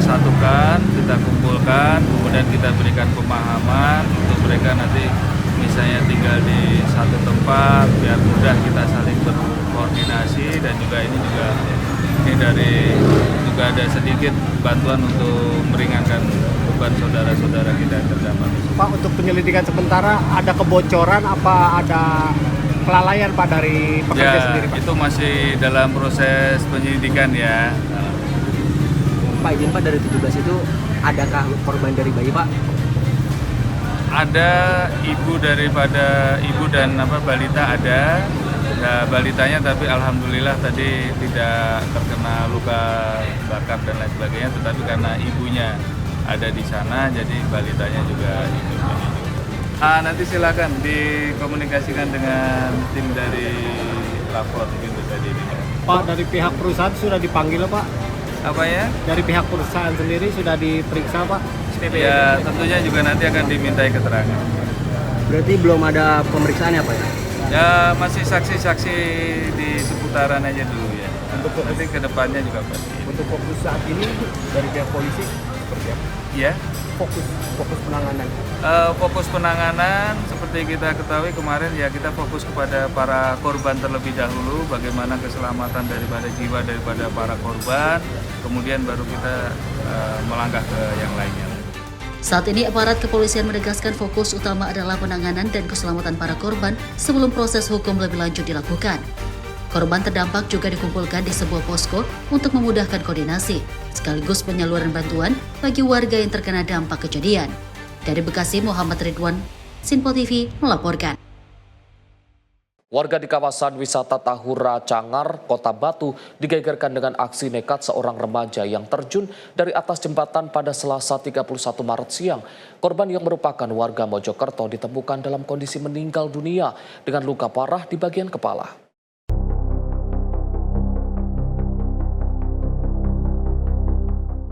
satukan, kita kumpulkan, kemudian kita berikan pemahaman untuk mereka nanti misalnya tinggal di satu tempat biar mudah kita saling berkoordinasi, dan juga ini juga ada sedikit bantuan untuk meringankan beban saudara-saudara kita yang terdampak. Pak, untuk penyelidikan sementara ada kebocoran apa ada kelalaian Pak dari pekerja sendiri Pak? Itu masih dalam proses penyelidikan ya. Pak, izin Pak, dari 17 itu adakah korban dari bayi Pak? Ada ibu dan balita ada. Nah, balitanya tapi alhamdulillah tadi tidak terkena luka bakar dan lain sebagainya, tetapi karena ibunya ada di sana jadi balitanya juga ibunya. Nanti silakan dikomunikasikan dengan tim dari lapor gitu tadi. Pak, dari pihak perusahaan sudah dipanggil Pak? Apa ya? Dari pihak perusahaan sendiri sudah diperiksa Pak? Ya, tentunya juga nanti akan dimintai keterangan. Berarti belum ada pemeriksaan ya Pak ya? Ya, masih saksi-saksi di seputaran aja dulu ya. Nanti ke depannya juga pasti. Untuk fokus saat ini dari pihak polisi seperti apa? Ya. Fokus penanganan. Fokus penanganan seperti kita ketahui kemarin ya, kita fokus kepada para korban terlebih dahulu, bagaimana keselamatan daripada jiwa daripada para korban, kemudian baru kita melangkah ke yang lainnya. Saat ini aparat kepolisian menegaskan fokus utama adalah penanganan dan keselamatan para korban sebelum proses hukum lebih lanjut dilakukan. Korban terdampak juga dikumpulkan di sebuah posko untuk memudahkan koordinasi, sekaligus penyaluran bantuan bagi warga yang terkena dampak kejadian. Dari Bekasi, Muhammad Ridwan, Sinpo TV melaporkan. Warga di kawasan wisata Tahura Cangar, Kota Batu digegerkan dengan aksi nekat seorang remaja yang terjun dari atas jembatan pada Selasa 31 Maret siang. Korban yang merupakan warga Mojokerto ditemukan dalam kondisi meninggal dunia dengan luka parah di bagian kepala.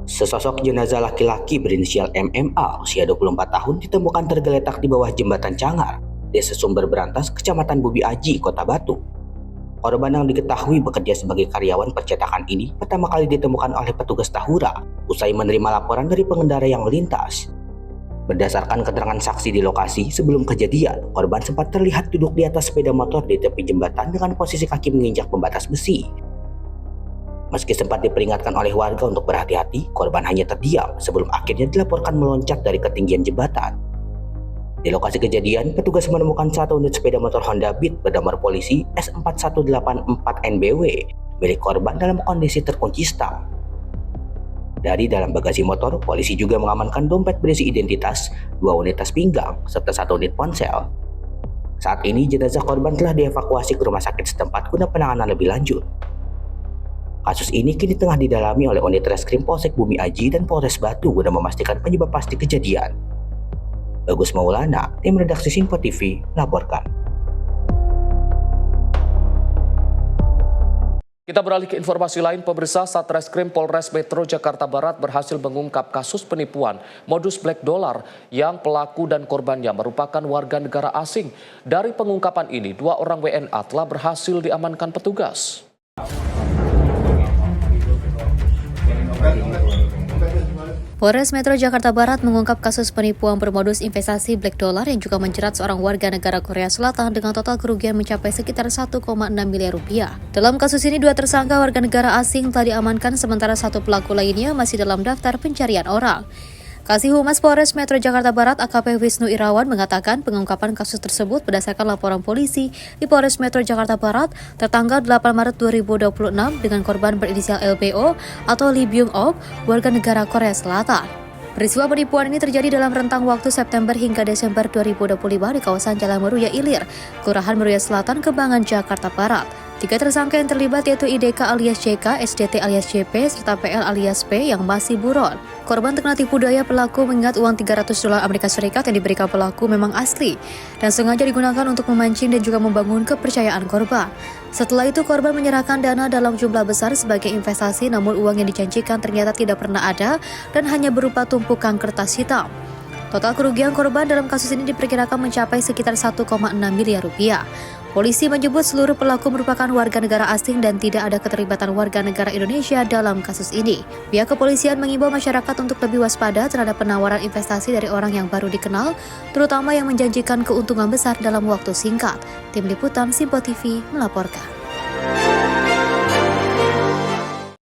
Sesosok jenazah laki-laki berinisial MMA usia 24 tahun ditemukan tergeletak di bawah jembatan Cangar, Desa Sumber Berantas, Kecamatan Bubi Aji, Kota Batu. Korban yang diketahui bekerja sebagai karyawan percetakan ini pertama kali ditemukan oleh petugas Tahura usai menerima laporan dari pengendara yang melintas. Berdasarkan keterangan saksi di lokasi, sebelum kejadian, korban sempat terlihat duduk di atas sepeda motor di tepi jembatan dengan posisi kaki menginjak pembatas besi. Meski sempat diperingatkan oleh warga untuk berhati-hati, korban hanya terdiam sebelum akhirnya dilaporkan meloncat dari ketinggian jembatan. Di lokasi kejadian, petugas menemukan satu unit sepeda motor Honda Beat bernomor polisi S4184NBW milik korban dalam kondisi terkunci stang. Dari dalam bagasi motor, polisi juga mengamankan dompet berisi identitas, 2 unit tas pinggang, serta 1 unit ponsel. Saat ini, jenazah korban telah dievakuasi ke rumah sakit setempat guna penanganan lebih lanjut. Kasus ini kini tengah didalami oleh unit Reskrim Polsek Bumi Aji dan Polres Batu guna memastikan penyebab pasti kejadian. Bagus Maulana, tim redaksi Sinpo TV, melaporkan. Kita beralih ke informasi lain, pemirsa. Satreskrim Polres Metro Jakarta Barat berhasil mengungkap kasus penipuan modus black dollar yang pelaku dan korbannya merupakan warga negara asing. Dari pengungkapan ini, 2 orang WNA telah berhasil diamankan petugas. Polres Metro Jakarta Barat mengungkap kasus penipuan bermodus investasi black dollar yang juga menjerat seorang warga negara Korea Selatan dengan total kerugian mencapai sekitar 1,6 miliar rupiah. Dalam kasus ini, 2 tersangka warga negara asing telah diamankan, sementara 1 pelaku lainnya masih dalam daftar pencarian orang. Kasih Humas Polres Metro Jakarta Barat AKP Wisnu Irawan mengatakan pengungkapan kasus tersebut berdasarkan laporan polisi di Polres Metro Jakarta Barat tertanggal 8 Maret 2026 dengan korban berinisial LBO atau Lee Byung-ok, warga negara Korea Selatan. Peristiwa penipuan ini terjadi dalam rentang waktu September hingga Desember 2025 di kawasan Jalan Meruya Ilir, Kelurahan Meruya Selatan, Kembangan, Jakarta Barat. Tiga tersangka yang terlibat yaitu IDK alias CK, SDT alias CP, serta PL alias P yang masih buron. Korban terkena tipu daya pelaku mengingat uang $300 Amerika Serikat yang diberikan pelaku memang asli dan sengaja digunakan untuk memancing dan juga membangun kepercayaan korban. Setelah itu korban menyerahkan dana dalam jumlah besar sebagai investasi, namun uang yang dijanjikan ternyata tidak pernah ada dan hanya berupa tumpukan kertas hitam. Total kerugian korban dalam kasus ini diperkirakan mencapai sekitar 1,6 miliar rupiah. Polisi menyebut seluruh pelaku merupakan warga negara asing dan tidak ada keterlibatan warga negara Indonesia dalam kasus ini. Pihak kepolisian mengimbau masyarakat untuk lebih waspada terhadap penawaran investasi dari orang yang baru dikenal, terutama yang menjanjikan keuntungan besar dalam waktu singkat. Tim Liputan Simpo TV melaporkan.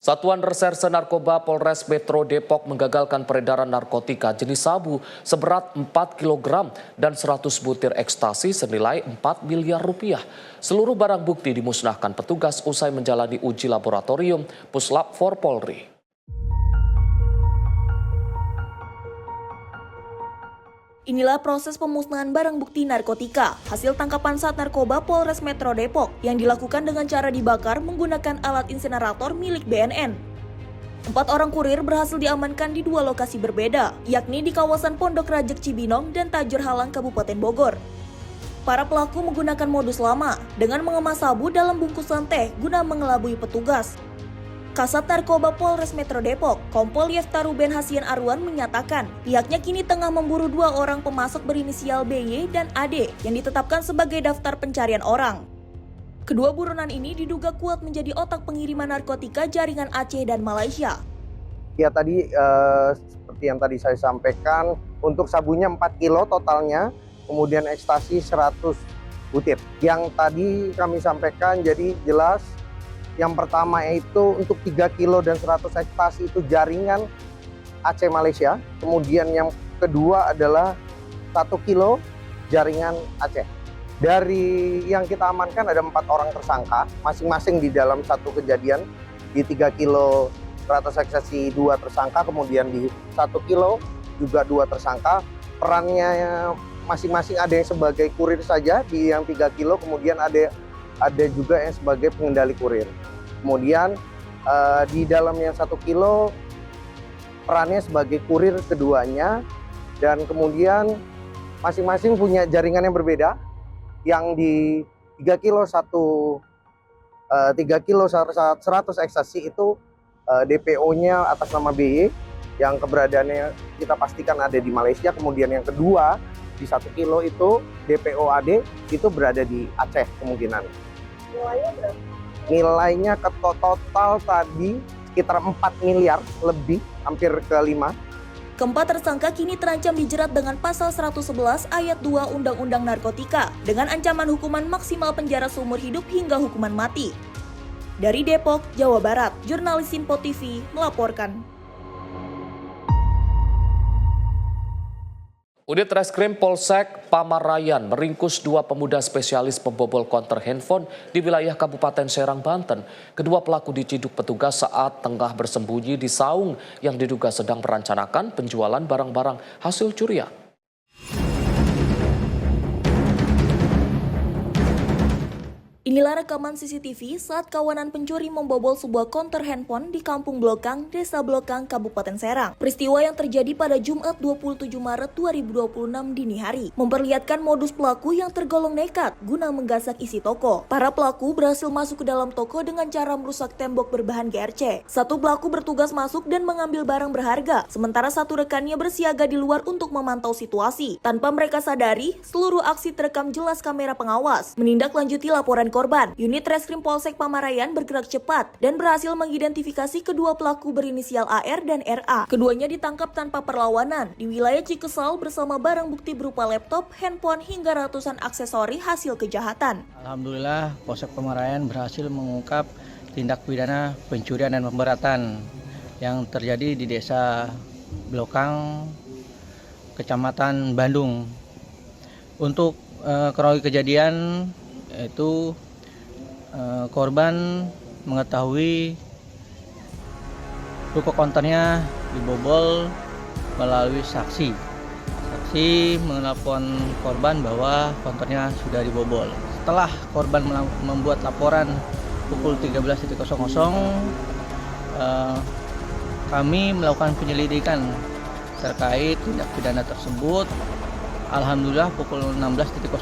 Satuan Reserse Narkoba Polres Metro Depok menggagalkan peredaran narkotika jenis sabu seberat 4 kg dan 100 butir ekstasi senilai 4 miliar rupiah. Seluruh barang bukti dimusnahkan petugas usai menjalani uji laboratorium Puslap 4 Polri. Inilah proses pemusnahan barang bukti narkotika, hasil tangkapan saat narkoba Polres Metro Depok yang dilakukan dengan cara dibakar menggunakan alat insinerator milik BNN. 4 orang kurir berhasil diamankan di 2 lokasi berbeda, yakni di kawasan Pondok Rajek Cibinong dan Tajur Halang Kabupaten Bogor. Para pelaku menggunakan modus lama dengan mengemas sabu dalam bungkusan teh guna mengelabui petugas. Kasat Narkoba Polres Metro Depok, Kompol Yefta Ruben Hasian Arwan menyatakan pihaknya kini tengah memburu 2 orang pemasok berinisial BY dan AD yang ditetapkan sebagai daftar pencarian orang. Kedua buronan ini diduga kuat menjadi otak pengiriman narkotika jaringan Aceh dan Malaysia. Ya tadi seperti yang tadi saya sampaikan, untuk sabunya 4 kilo totalnya, kemudian ekstasi 100 butir. Yang tadi kami sampaikan jadi jelas. Yang pertama itu untuk 3 kilo dan 100 ekstasi itu jaringan Aceh Malaysia. Kemudian yang kedua adalah 1 kilo jaringan Aceh. Dari yang kita amankan ada 4 orang tersangka, masing-masing di dalam satu kejadian. Di 3 kilo 100 ekstasi 2 tersangka, kemudian di 1 kilo juga 2 tersangka. Perannya masing-masing ada yang sebagai kurir saja di yang 3 kilo, kemudian ada juga yang sebagai pengendali kurir. Kemudian di dalam yang 1 kilo perannya sebagai kurir keduanya, dan kemudian masing-masing punya jaringan yang berbeda. Yang di 3 kilo 100 ekstasi itu DPO-nya atas nama BY yang keberadaannya kita pastikan ada di Malaysia. Kemudian yang kedua di 1 kilo itu DPO AD itu berada di Aceh kemungkinan. Nilainya berapa? Nilainya ke total tadi sekitar 4 miliar lebih, hampir ke 5. Keempat tersangka kini terancam dijerat dengan pasal 111 ayat 2 Undang-Undang Narkotika dengan ancaman hukuman maksimal penjara seumur hidup hingga hukuman mati. Dari Depok, Jawa Barat, jurnalis Simpo TV melaporkan. Unit Reskrim Polsek Pamarayan meringkus 2 pemuda spesialis pembobol konter handphone di wilayah Kabupaten Serang, Banten. Kedua pelaku diciduk petugas saat tengah bersembunyi di saung yang diduga sedang merencanakan penjualan barang-barang hasil curian. Inilah rekaman CCTV saat kawanan pencuri membobol sebuah konter handphone di Kampung Blokang, Desa Blokang, Kabupaten Serang. Peristiwa yang terjadi pada Jumat 27 Maret 2026 dini hari memperlihatkan modus pelaku yang tergolong nekat guna menggasak isi toko. Para pelaku berhasil masuk ke dalam toko dengan cara merusak tembok berbahan GRC. Satu pelaku bertugas masuk dan mengambil barang berharga, sementara satu rekannya bersiaga di luar untuk memantau situasi. Tanpa mereka sadari, seluruh aksi terekam jelas kamera pengawas. Menindaklanjuti laporan korban, unit Reskrim Polsek Pamarayan bergerak cepat dan berhasil mengidentifikasi kedua pelaku berinisial AR dan RA. Keduanya ditangkap tanpa perlawanan di wilayah Cikesal bersama barang bukti berupa laptop, handphone, hingga ratusan aksesori hasil kejahatan. Alhamdulillah, Polsek Pamarayan berhasil mengungkap tindak pidana pencurian dan pemberatan yang terjadi di Desa Blokang, Kecamatan Bandung. Untuk kronologi kejadian yaitu korban mengetahui ruko konternya dibobol melalui saksi. Saksi menelpon korban bahwa konternya sudah dibobol. setelah korban membuat laporan pukul 13.00, kami melakukan penyelidikan terkait tindak pidana tersebut. Alhamdulillah pukul 16.00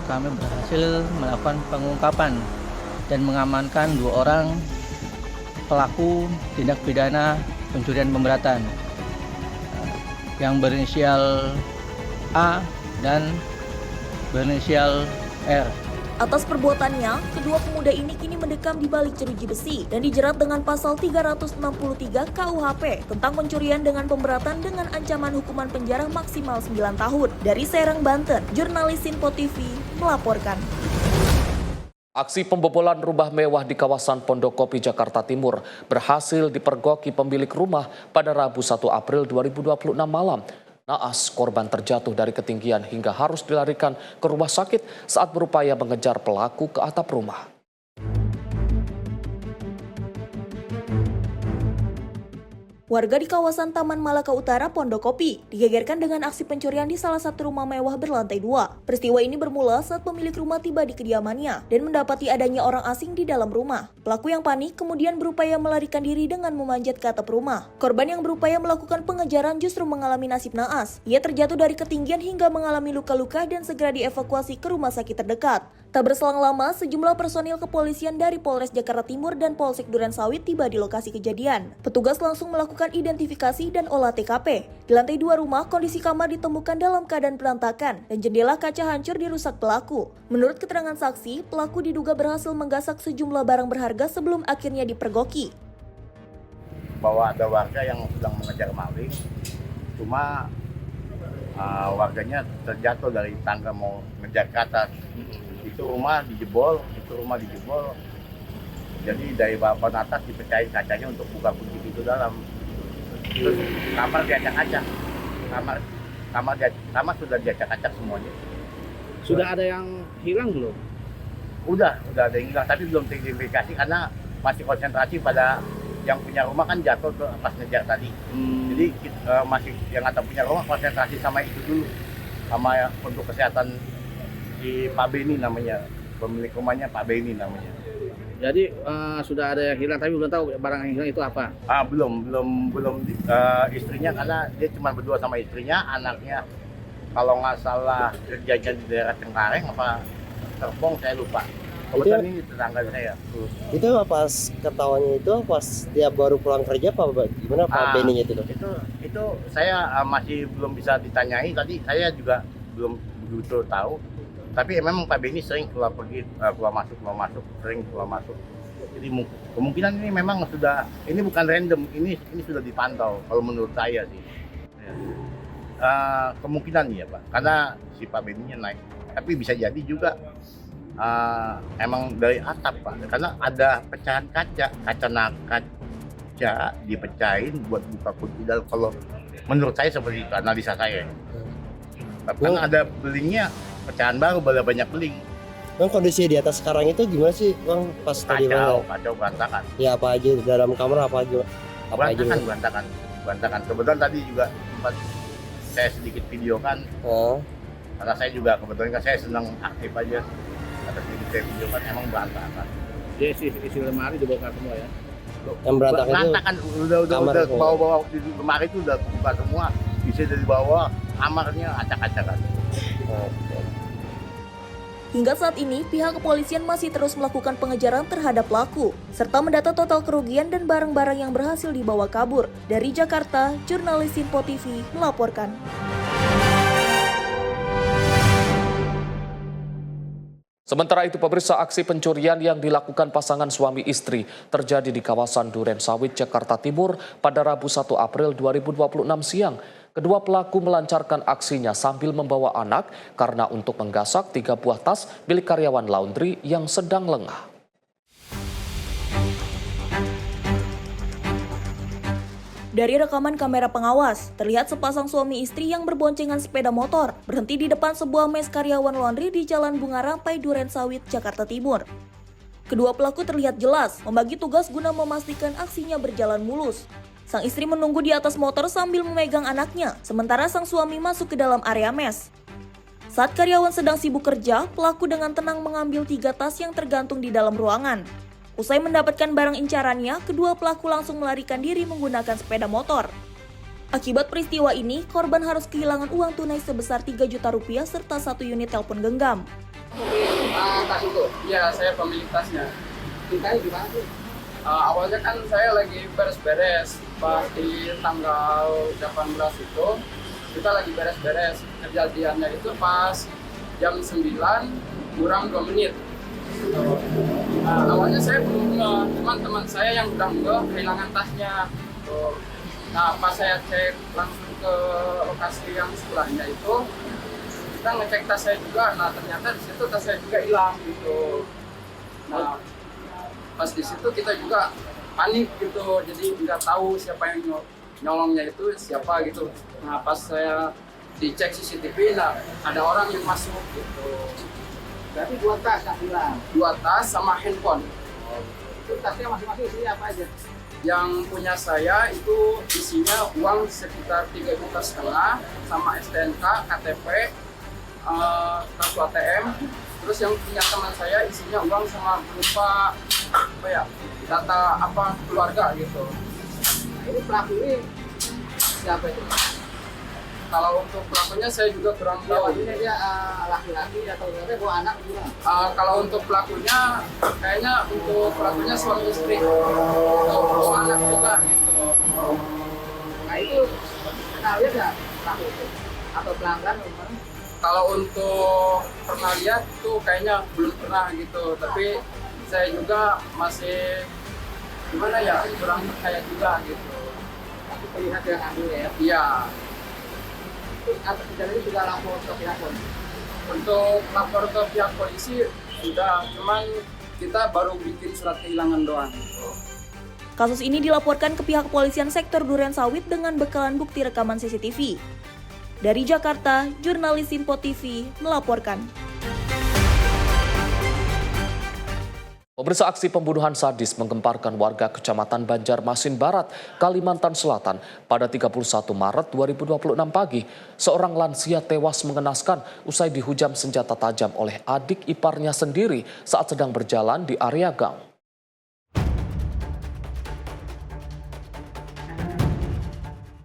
kami berhasil melakukan pengungkapan dan mengamankan 2 orang pelaku tindak pidana pencurian pemberatan yang berinisial A dan berinisial R. Atas perbuatannya, kedua pemuda ini kini mendekam di balik jeruji besi dan dijerat dengan pasal 363 KUHP tentang pencurian dengan pemberatan dengan ancaman hukuman penjara maksimal 9 tahun. Dari Serang, Banten, jurnalis Sinpo TV melaporkan. Aksi pembobolan rumah mewah di kawasan Pondokopi, Jakarta Timur berhasil dipergoki pemilik rumah pada Rabu 1 April 2026 malam. Naas, korban terjatuh dari ketinggian hingga harus dilarikan ke rumah sakit saat berupaya mengejar pelaku ke atap rumah. Warga di kawasan Taman Malaka Utara, Pondokopi, digegerkan dengan aksi pencurian di salah satu rumah mewah berlantai 2. Peristiwa ini bermula saat pemilik rumah tiba di kediamannya dan mendapati adanya orang asing di dalam rumah. Pelaku yang panik kemudian berupaya melarikan diri dengan memanjat ke atap rumah. Korban yang berupaya melakukan pengejaran justru mengalami nasib naas. Ia terjatuh dari ketinggian hingga mengalami luka-luka dan segera dievakuasi ke rumah sakit terdekat. Tak berselang lama, sejumlah personil kepolisian dari Polres Jakarta Timur dan Polsek Durensawit tiba di lokasi kejadian. Petugas langsung melakukan identifikasi dan olah TKP. Di lantai 2 rumah, kondisi kamar ditemukan dalam keadaan berantakan dan jendela kaca hancur dirusak pelaku. Menurut keterangan saksi, pelaku diduga berhasil menggasak sejumlah barang berharga sebelum akhirnya dipergoki. Bahwa ada warga yang sedang mengejar maling, cuma warganya terjatuh dari tangga mau ngejar ke atas. Itu rumah dijebol, jadi dari papan atas dipecahin kacanya untuk buka kunci pintu dalam. Terus kamar diacak-acak, kamar sudah diacak-acak semuanya. Sudah ada yang hilang belum? Udah ada yang hilang, tapi belum teridentifikasi karena masih konsentrasi pada yang punya rumah kan jatuh ke pas ngejar tadi. Jadi masih yang ada punya rumah konsentrasi sama itu dulu, sama untuk kesehatan si Pak Beni namanya, pemilik rumahnya Pak Beni namanya. Jadi sudah ada yang hilang tapi belum tahu barang yang hilang itu apa? Belum istrinya, karena dia cuma berdua sama istrinya, anaknya kalau nggak salah kerjanya di daerah Cengkareng apa Serpong, saya lupa. Kebetulan ini tetangga saya. Itu pas ketahuannya itu pas dia baru pulang kerja apa gimana Pak Beninya itu? Itu saya masih belum bisa ditanyai, tadi saya juga belum begitu tahu. Tapi memang Pak Beni sering keluar masuk, sering keluar masuk. Jadi kemungkinan ini memang sudah, ini bukan random, ini sudah dipantau kalau menurut saya sih. Kemungkinan ya Pak, karena si Pak Beninya naik. Tapi bisa jadi juga emang dari atap Pak, karena ada pecahan kaca dipecahin buat buka kunci dalam. Kalau menurut saya seperti itu, analisa saya. Tapi kan ada belingnya, pecahan baru, banyak beling. Bang, kondisi di atas sekarang itu gimana sih Bang pas tadi Bang? Kacau, berantakan. Ya apa aja di dalam kamar apa aja? Berantakan. Kebetulan tadi juga sempat saya sedikit videokan. Karena saya juga kebetulan kan saya senang aktif aja. Kata sedikit saya videokan, emang berantakan. Jadi isi lemari dibongkar semua ya? Yang berantakan udah bawa di lemari itu udah buka semua. Bisa dari bawah, kamarnya acak-acakan. Hingga saat ini, pihak kepolisian masih terus melakukan pengejaran terhadap pelaku, serta mendata total kerugian dan barang-barang yang berhasil dibawa kabur. Dari Jakarta, jurnalis Sinpo TV melaporkan. Sementara itu, pemirsa, aksi pencurian yang dilakukan pasangan suami istri terjadi di kawasan Durensawit, Jakarta Timur pada Rabu 1 April 2026 siang. Kedua pelaku melancarkan aksinya sambil membawa anak karena untuk menggasak 3 buah tas milik karyawan laundry yang sedang lengah. Dari rekaman kamera pengawas, terlihat sepasang suami istri yang berboncengan sepeda motor berhenti di depan sebuah mes karyawan laundry di Jalan Bunga Rampai, Durensawit, Jakarta Timur. Kedua pelaku terlihat jelas membagi tugas guna memastikan aksinya berjalan mulus. Sang istri menunggu di atas motor sambil memegang anaknya, sementara sang suami masuk ke dalam area mes. Saat karyawan sedang sibuk kerja, pelaku dengan tenang mengambil 3 tas yang tergantung di dalam ruangan. Usai mendapatkan barang incarannya, kedua pelaku langsung melarikan diri menggunakan sepeda motor. Akibat peristiwa ini, korban harus kehilangan uang tunai sebesar 3 juta rupiah serta 1 unit telepon genggam. Tas itu? Ya, saya pemilik tasnya. Ceritanya gimana sih? Awalnya kan saya lagi beres-beres. Pas di tanggal 18 itu, kita lagi beres-beres. Kejadiannya itu pas jam 9 kurang 2 menit. Awalnya saya belum teman-teman saya yang udah kehilangan tasnya. Nah, pas saya cek langsung ke lokasi yang sebelahnya itu, kita ngecek tas saya juga. Nah, ternyata di situ tas saya juga hilang gitu. Nah, pas di situ kita juga panik gitu, jadi nggak tahu siapa yang nyolongnya itu siapa gitu. Nah, pas saya dicek CCTV, nah ada orang yang masuk gitu. Berarti 2 tas yang hilang? 2 tas sama handphone. Itu tasnya masing-masing isinya apa aja? Yang punya saya itu isinya uang sekitar 3,5 juta sama STNK, KTP, kartu ATM. Terus yang punya teman saya isinya uang sama berupa apa ya, data apa keluarga gitu. Ini pelaku ini siapa itu? Kalau untuk pelakunya saya juga kurang tahu. Ini dia laki-laki atau anak juga? Kalau untuk pelakunya, kayaknya untuk pelakunya suami istri, untuk anak juga gitu. Nah itu kenal lihat nggak pelaku itu? Atau pelanggan gimana? Kalau untuk pernah lihat itu kayaknya belum pernah gitu. Tapi saya juga masih gimana ya, kurang percaya juga gitu. Tapi terlihat yang ambil ya? Iya. Atau kejadian juga lapor ke pihak polisi? Untuk lapor ke pihak polisi sudah, cuman kita baru bikin surat kehilangan doang. Kasus ini dilaporkan ke pihak kepolisian sektor Durensawit dengan bekalan bukti rekaman CCTV. Dari Jakarta, jurnalis Sinpo TV melaporkan. Pemirsa, aksi pembunuhan sadis menggemparkan warga Kecamatan Banjarmasin Barat, Kalimantan Selatan pada 31 Maret 2026 pagi. Seorang lansia tewas mengenaskan usai dihujam senjata tajam oleh adik iparnya sendiri saat sedang berjalan di area gang.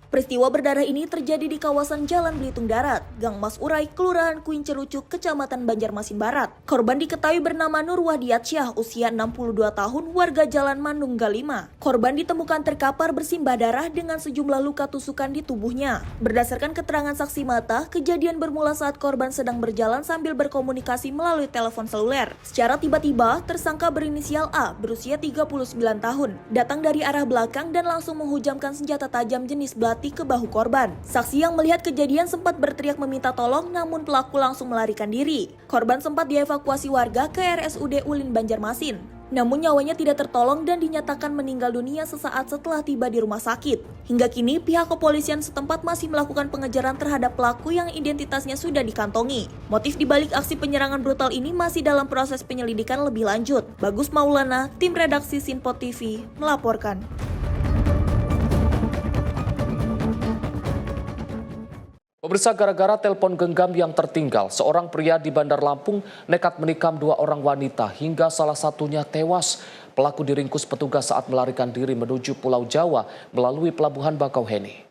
Peristiwa berdarah ini terjadi di kawasan Jalan Belitung Darat, Gang Mas Urai, Kelurahan Kuincerucuk, Kecamatan Banjarmasin Barat. Korban diketahui bernama Nur Wahdiatsyah, usia 62 tahun, warga Jalan Manunggal 5. Korban ditemukan terkapar bersimbah darah dengan sejumlah luka tusukan di tubuhnya. Berdasarkan keterangan saksi mata, kejadian bermula saat korban sedang berjalan sambil berkomunikasi melalui telepon seluler. Secara tiba-tiba, tersangka berinisial A, berusia 39 tahun, datang dari arah belakang dan langsung menghujamkan senjata tajam jenis belati ke bahu korban. Saksi yang melihat kejadian sempat berteriak meminta tolong, namun pelaku langsung melarikan diri. Korban sempat dievakuasi warga ke RSUD Ulin Banjarmasin. Namun nyawanya tidak tertolong dan dinyatakan meninggal dunia sesaat setelah tiba di rumah sakit. Hingga kini pihak kepolisian setempat masih melakukan pengejaran terhadap pelaku yang identitasnya sudah dikantongi. Motif dibalik aksi penyerangan brutal ini masih dalam proses penyelidikan lebih lanjut. Bagus Maulana, tim redaksi Sinpo TV melaporkan. Pemirsa, gara-gara telepon genggam yang tertinggal, seorang pria di Bandar Lampung nekat menikam 2 orang wanita hingga salah satunya tewas. Pelaku diringkus petugas saat melarikan diri menuju Pulau Jawa melalui Pelabuhan Bakauheni.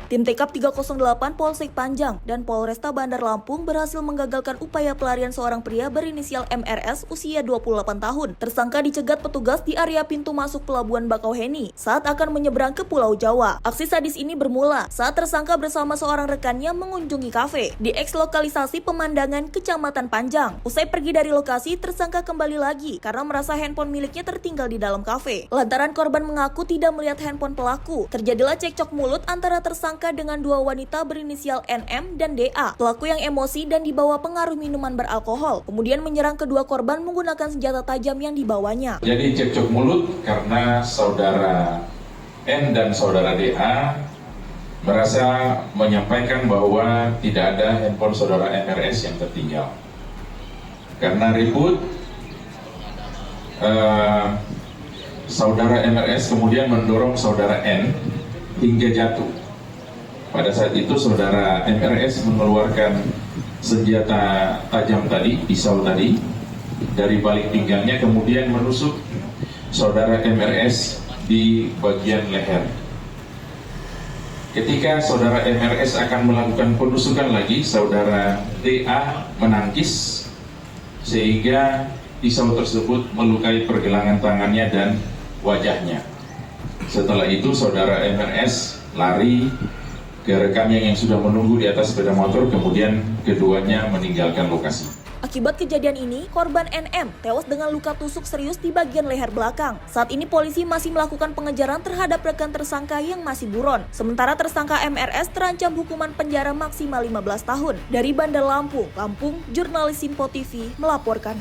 Tim TKP 308 Polsek Panjang dan Polresta Bandar Lampung berhasil menggagalkan upaya pelarian seorang pria berinisial MRS usia 28 tahun. Tersangka dicegat petugas di area pintu masuk Pelabuhan Bakauheni saat akan menyeberang ke Pulau Jawa. Aksi sadis ini bermula saat tersangka bersama seorang rekannya mengunjungi kafe di eks lokalisasi Pemandangan, Kecamatan Panjang. Usai pergi dari lokasi, tersangka kembali lagi karena merasa handphone miliknya tertinggal di dalam kafe. Lantaran korban mengaku tidak melihat handphone pelaku, terjadilah cekcok mulut antara tersangka dengan 2 wanita berinisial NM dan DA. Pelaku yang emosi dan dibawa pengaruh minuman beralkohol, kemudian menyerang kedua korban menggunakan senjata tajam yang dibawanya. Jadi cekcok mulut karena saudara N dan saudara DA merasa menyampaikan bahwa tidak ada handphone saudara MRS yang tertinggal. Karena ribut, saudara MRS kemudian mendorong saudara N hingga jatuh. Pada saat itu saudara MRS mengeluarkan senjata tajam tadi, pisau tadi, dari balik pinggangnya, kemudian menusuk saudara MRS di bagian leher. Ketika saudara MRS akan melakukan penusukan lagi, saudara DA menangkis sehingga pisau tersebut melukai pergelangan tangannya dan wajahnya. Setelah itu saudara MRS lari ke rekannya yang sudah menunggu di atas sepeda motor, kemudian keduanya meninggalkan lokasi. Akibat kejadian ini, korban NM tewas dengan luka tusuk serius di bagian leher belakang. Saat ini polisi masih melakukan pengejaran terhadap rekan tersangka yang masih buron. Sementara tersangka MRS terancam hukuman penjara maksimal 15 tahun. Dari Bandar Lampung, jurnalis Simpo TV melaporkan.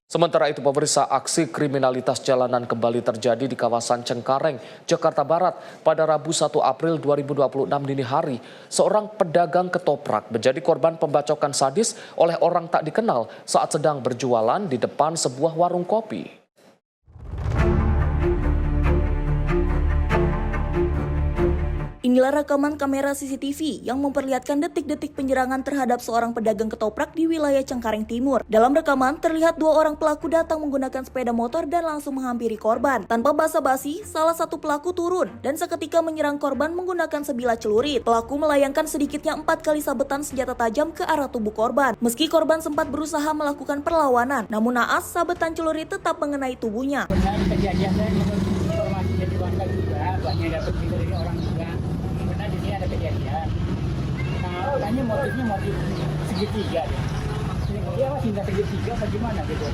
Sementara itu, pemirsa, aksi kriminalitas jalanan kembali terjadi di kawasan Cengkareng, Jakarta Barat pada Rabu 1 April 2026 dini hari. Seorang pedagang ketoprak menjadi korban pembacokan sadis oleh orang tak dikenal saat sedang berjualan di depan sebuah warung kopi. Inilah rekaman kamera CCTV yang memperlihatkan detik-detik penyerangan terhadap seorang pedagang ketoprak di wilayah Cengkareng Timur. Dalam rekaman, terlihat dua orang pelaku datang menggunakan sepeda motor dan langsung menghampiri korban. Tanpa basa-basi, salah satu pelaku turun dan seketika menyerang korban menggunakan sebilah celurit. Pelaku melayangkan sedikitnya 4 kali sabetan senjata tajam ke arah tubuh korban. Meski korban sempat berusaha melakukan perlawanan, namun naas sabetan celurit tetap mengenai tubuhnya. Benar kejadiannya informasi dari warga juga, banyak dapat dari orang juga. Benar di sini ada kejadian. Nah, tanya motifnya motif segitiga. Iya mas, hingga segitiga apa gimana gitu?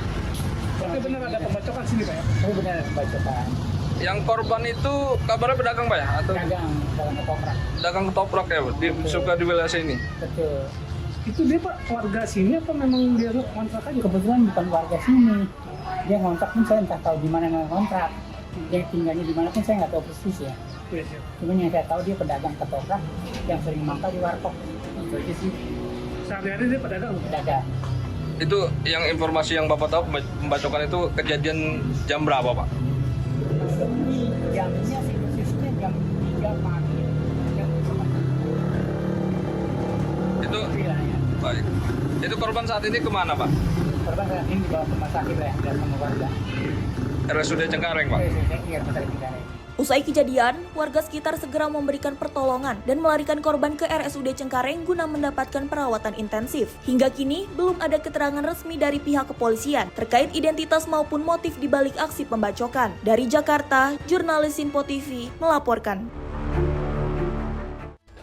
Tapi benar ada pembacokan sini Pak ya? Tapi benar ada pembacokan. Yang korban itu kabarnya pedagang Pak ya? Atau dagang ketoprak. Dagang ketoprak ya, suka di wilayah sini? Betul. Itu dia Pak warga sini apa memang dia kontrak aja? Kebetulan bukan warga sini. Dia ngontrak pun saya entah tahu di mana ngontrak. Dia tinggalnya di mana pun saya nggak tahu persis ya. Cuma yang saya tahu dia pedagang ketoprak yang sering mangkal di warkop. Itu aja sih. Sehari-hari dia pedagang? Pedagang. Itu yang informasi yang Bapak tahu pembacokan itu kejadian jam berapa Pak? Jamnya sisnya jam 3 pagi. Itu baik. Itu korban saat ini kemana Pak? Korban saat ini dibawa ke rumah sakit ya, dan sama warga. RSUD Cengkareng Pak? Iya, Cengkareng. Usai kejadian, warga sekitar segera memberikan pertolongan dan melarikan korban ke RSUD Cengkareng guna mendapatkan perawatan intensif. Hingga kini, belum ada keterangan resmi dari pihak kepolisian terkait identitas maupun motif di balik aksi pembacokan. Dari Jakarta, jurnalis Simpo TV melaporkan.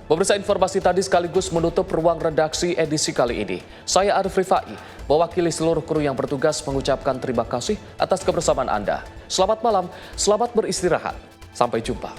Pemirsa, informasi tadi sekaligus menutup ruang redaksi edisi kali ini. Saya Arif Rifai, mewakili seluruh kru yang bertugas mengucapkan terima kasih atas kebersamaan Anda. Selamat malam, selamat beristirahat. Sampai jumpa.